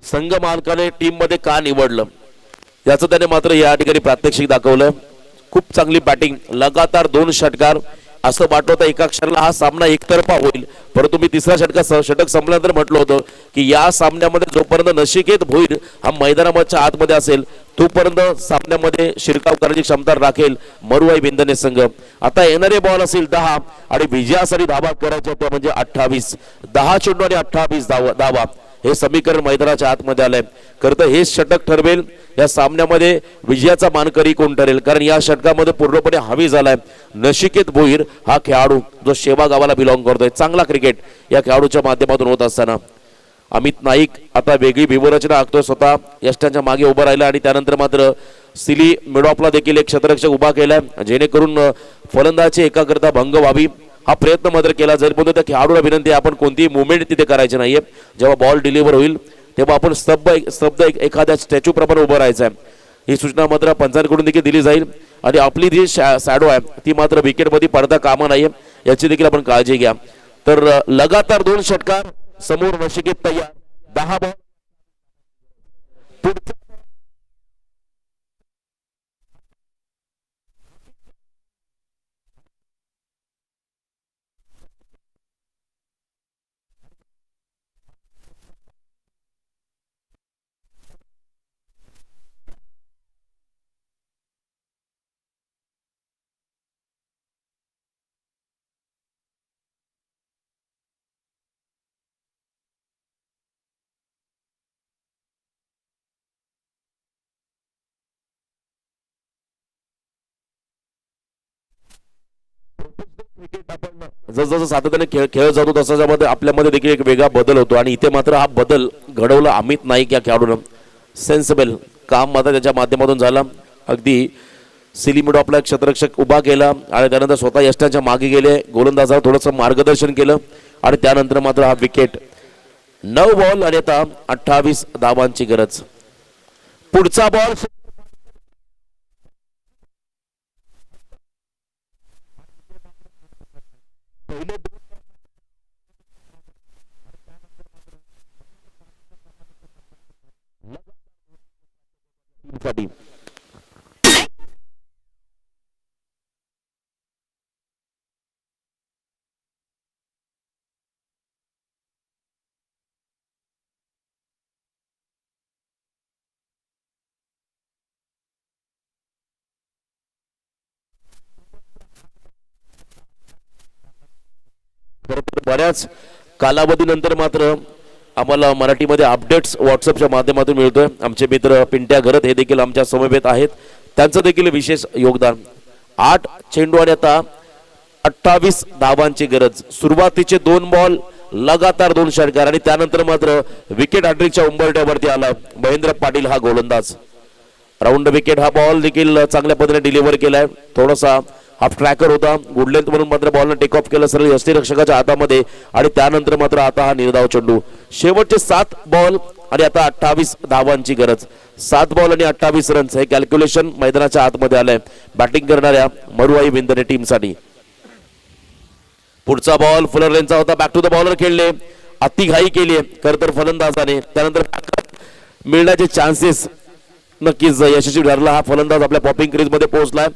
Speaker 3: संघ मालकाने टीम मध्ये का निवडलं याचं त्याने मात्र या ठिकाणी प्रात्यक्षिक दाखवलं. खूप चांगली बॅटिंग, लगातार 2 षटकार. असं वाटत एका क्षणाला हा सामना एकतर्फा होईल, परंतु मी तिसऱ्या षटक संपल्यानंतर म्हटलं होतं की या सामन्यामध्ये जोपर्यंत नशिकेत भोईर हा मैदानाच्या आतमध्ये असेल तोपर्यंत सामन्यामध्ये शिरकाव करण्याची क्षमता राखेल मरुआई बिंदने संघ. आता येणारे बॉल असेल 10 आणि विजयासाठी धावा करायच्या त्या म्हणजे 28. 10 चेंडू आणि 28 धावा हे समीकरण मैदानाच्या आतमध्ये आलंय. खरं तर हेच षटक ठरवेल या सामन्यामध्ये विजयाचा मानकरी कोण ठरेल, कारण या षटकामध्ये पूर्णपणे हवी झालाय नशिकेत भोईर हा खेळाडू जो शेवा गावाला बिलॉंग करतोय. चांगला क्रिकेट या खेळाडूच्या माध्यमातून होत असताना अमित नाईक आता वेगळी व्यूहरचना आखतोय, स्वतः यष्टांच्या मागे उभा राहिला आणि त्यानंतर मात्र सिली मिडॉपला देखील एक क्षेत्ररक्षक उभा केलाय जेणेकरून फलंदाची एकाग्रता भंग व्हावी हा प्रयत्न मात्र केला जाईल. पण त्या खेळाडूला विनंती आहे आपण कोणतीही मुवमेंट तिथे करायची नाहीये. जेव्हा बॉल डिलिव्हर होईल तेव्हा आपण स्तब्ध एखाद्या स्टॅच्यू प्रमाणे उभं राहायचं आहे. ही सूचना मात्र पंचांकडून देखील दिली जाईल आणि आपली जी शॅडो आहे ती मात्र विकेटमध्ये पडता कामा नाहीये याची देखील आपण काळजी घ्या. तर लगातार 2 षटकार समोर नशिकेत तयार. 10 बॉल जसं सातत्याने खेळ जातो तसं त्यामध्ये आपल्यामध्ये देखील एक वेगळा बदल होतो आणि इथे मात्र हा बदल घडवला अमित नाईक या खेळाडूनं. सेन्सिबल काम मात्र त्याच्या माध्यमातून झाला. अगदी सिलीमिडो आपला एक क्षेत्ररक्षक उभा केला आणि त्यानंतर स्वतः यष्टांच्या मागे गेले, गोलंदाजाला थोडंसं मार्गदर्शन केलं आणि त्यानंतर मात्र हा विकेट. 9 बॉल आणि आता 28 धावांची गरज. पुढचा बॉल साठी बऱ्याच कालावधीनंतर मात्र आम्हाला मराठीमध्ये अपडेट्स व्हॉट्सअपच्या माध्यमातून मिळतोय. आमचे मित्र पिंट्या घरत हे देखील आमच्या समवेत आहेत, त्यांचं देखील विशेष योगदान. 8 चेंडू आणि आता 28 धावांची गरज. सुरुवातीचे 2 बॉल लगातार 2 षटकार आणि त्यानंतर मात्र विकेट हॅट्रिकच्या उंबरठ्यावरती आला महेंद्र पाटील हा गोलंदाज. राऊंड विकेट हा बॉल देखील चांगल्या पद्धतीने डिलिव्हर केलाय. थोडासा हाफ ट्रॅकर होता, गुड लेंथ म्हणून मात्र बॉलनं टेक ऑफ केलं सरळ यष्टीरक्षकाच्या हातामध्ये आणि त्यानंतर मात्र आता हा निर्धाव चेंडू. शेवटचे 7 बॉल आणि आता 28 धावांची गरज. 7 बॉल आणि 28 रन्स हे कॅल्क्युलेशन मैदानाच्या आतमध्ये आलंय बॅटिंग करणाऱ्या मरुआई बिंदने टीमसाठी. पुढचा बॉल फुलर लेनचा होता, बॅक टू द बॉलर खेळले, अति घाई केली खरं तर फलंदाजाने. त्यानंतर मिळण्याचे चान्सेस नक्कीच यशस्वी ठरला. हा फलंदाज आपल्या पॉपिंग क्रीज मध्ये पोहोचलाय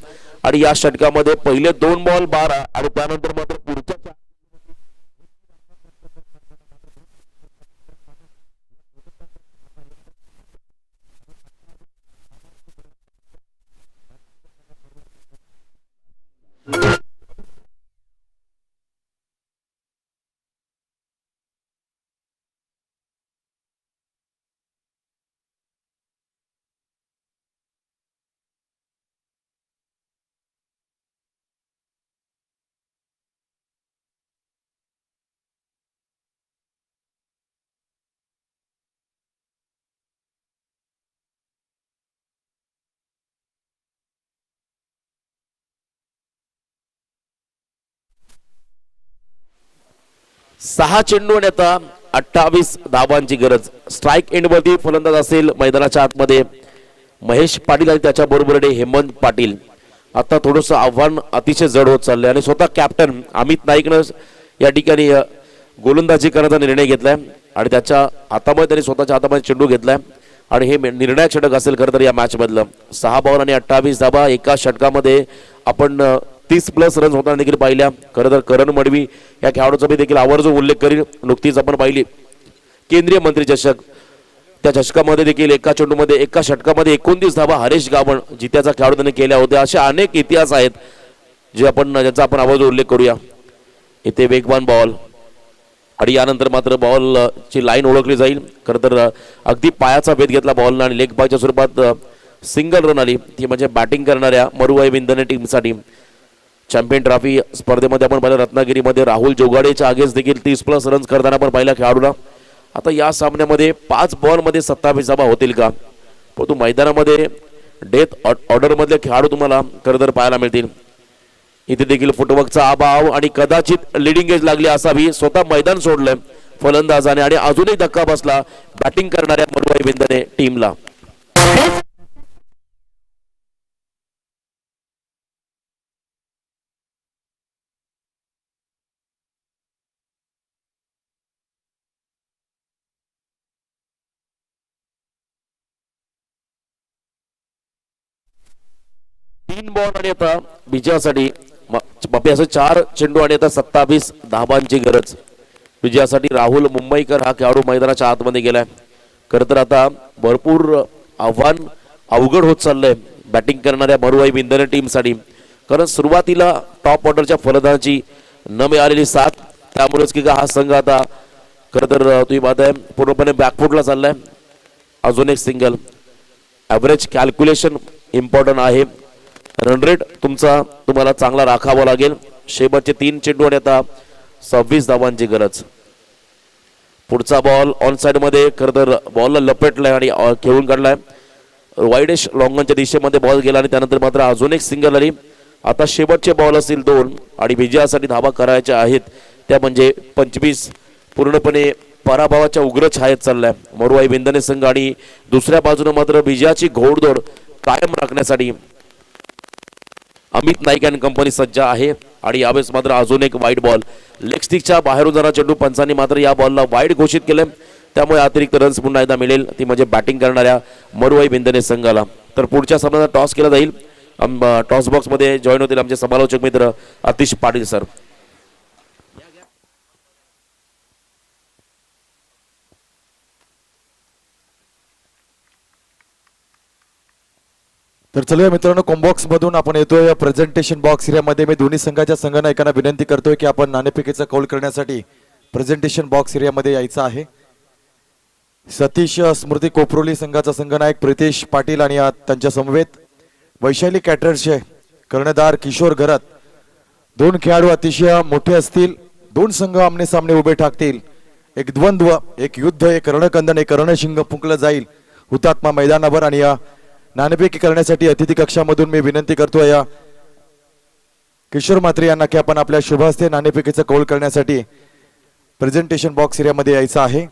Speaker 3: आणि या षटकामध्ये पहिले 2 बॉल 12 आणि त्यानंतर मात्र पुढच्या सहा चेंडू आणि आता 28 धावांची गरज. स्ट्राइक एंड वरती फलंदाज असेल मैदानाच्या आतमध्ये महेश पाटील आणि त्याच्या बरोबरीने हेमंत पाटील. आता थोडंसं आव्हान अतिशय जड होत चाललंय आणि स्वतः कॅप्टन अमित नाईकनं या ठिकाणी गोलंदाजी करण्याचा निर्णय घेतलाय आणि त्याच्या हातामध्ये त्यांनी स्वतःच्या हातामध्ये चेंडू घेतलाय आणि हे निर्णायक षटक असेल खरं तर या मॅच मधलं. 6 बॉल आणि 28 धाबा एका षटकामध्ये आपण 30+ रन्स होताना देखील पाहिल्या. खरं तर करण मडवी या खेळाडूचा मी देखील आवर्जून उल्लेख करीन. नुकतीच आपण पाहिली केंद्रीय मंत्री चषक, त्या चषकामध्ये देखील एका चेंडूमध्ये एका षटकामध्ये 29 धाबा हरीश गावण जित्याचा खेळाडू त्यांनी केल्या होत्या. असे अनेक इतिहास आहेत जे ज्याचा आपण आवाज उल्लेख करूया. इथे वेगवान बॉल आणि यानंतर मात्र बॉल ची लाईन ओळखली जाईल. खरं तर अगदी पायाचा भेद घेतला बॉलनं आणि लेग बायच्या स्वरूपात सिंगल रन आली, ती म्हणजे बॅटिंग करणाऱ्या मरुवाई विंदने टीमसाठी. चॅम्पियन ट्रॉफी स्पर्धेमध्ये आपण पाहिलं रत्नागिरीमध्ये राहुल जोगाडेच्या आगेस देखील 30+ रन्स करताना आपण पाहिला खेळाडूला. आता या सामन्यामध्ये 5 बॉलमध्ये 27 धाबा होतील का? परंतु मैदानामध्ये डेथ ऑर्डर मधले खेळाडू तुम्हाला खरं तर पाहायला मिळतील. इथे देखील फुटवर्कचा अभाव आणि कदाचित लिडिंग एज लागली असावी. स्वतः मैदान सोडलंय फलंदाजाने आणि अजूनही धक्का बसला बॅटिंग करणाऱ्या मरुवाई विंदने टीमला. तीन बॉल आणि आता विजयासाठी बापी असं 4 चेंडू आणि आता 27 धाबांची गरज. विजयासाठी राहुल मुंबईकर हा खेळाडू मैदानाच्या आतमध्ये गेलाय. खरं तर आता भरपूर आव्हान अवघड होत चाललंय बॅटिंग करणाऱ्या मरुवाई विंदने टीमसाठी. कारण सुरुवातीला टॉप ऑर्डरच्या फलंदाजाची न मिळालेली साथ, त्यामुळेच की हा संघ आता खरं तर तुम्ही पाहताय पूर्णपणे बॅकफुटला चाललाय. अजून एक सिंगल. ॲव्हरेज कॅल्क्युलेशन इम्पॉर्टंट आहे. रन रेट तुम्हाला चांगला राखावा लागेल. शेवटचे 3 चेंडू आणि आता 26 धावांची गरज. पुढचा बॉल ऑन साइड मध्ये खरं तर बॉलला लपेटलाय आणि खेळून काढलाय. वाईडेश लॉंगनच्या दिशेमध्ये बॉल गेला आणि त्यानंतर मात्र अजून एक सिंगल आली. आता शेवटचे बॉल असतील 2 आणि विजयासाठी धावा करायच्या आहेत त्या म्हणजे 25. पूर्णपणे पराभवाच्या उग्र छायेत चाललाय मरुवाई विंदने संघ आणि दुसऱ्या बाजूने मात्र विजयाची घोडदौड कायम राखण्यासाठी अमित नाईक अँड कंपनी सज्ज आहे. आणि यावेळेस मात्र अजून एक वाईड बॉल लेग स्टिकच्या बाहेरून जाणारा चेंडू पंचांनी मात्र या बॉलला वाईड घोषित केले. त्यामुळे अतिरिक्त रन्स पुन्हा एकदा मिळेल, ती म्हणजे बॅटिंग करणाऱ्या मरुवाई विंदने संघाला. तर पुढच्या सामन्यात टॉस केला जाईल. टॉस बॉक्स मध्ये जॉईन होतील आमचे समालोचक मित्र आतिश पाटील सर.
Speaker 4: तर चलूया मित्रांनो, कॉम्बॉक्स मधून आपण येतोय प्रेझेंटेशन बॉक्स एरियामध्ये. मी दोन्ही संघाच्या संघनायकांना विनंती करतोय की आपण नाणेफेकीचा कौल करण्यासाठी प्रेझेंटेशन बॉक्स एरियामध्ये यायचं आहे. सतीश स्मृती कोपरोली संघाचा संघनायक प्रितेश पाटील आणि त्यांच्या समवेत वैशाली कॅटरर्सचे कर्णधार किशोर घरात. 2 खेळाडू अतिशय मोठे असतील. 2 संघ आमने सामने उभे ठाकतील. एक द्वंद्व, एक युद्ध, एक रणकंदन, एक रणशिंग फुंकलं जाईल हुतात्मा मैदानावर. आणि या नाणेफेकी करण्यासाठी अतिथी कक्षामधून मी विनंती करतोय या किशोर म्हात्रे यांना की आपण आपल्या शुभ हस्ते नाणेफेकीचा कौल करण्यासाठी प्रेझेंटेशन बॉक्स एरियामध्ये यायचं आहे.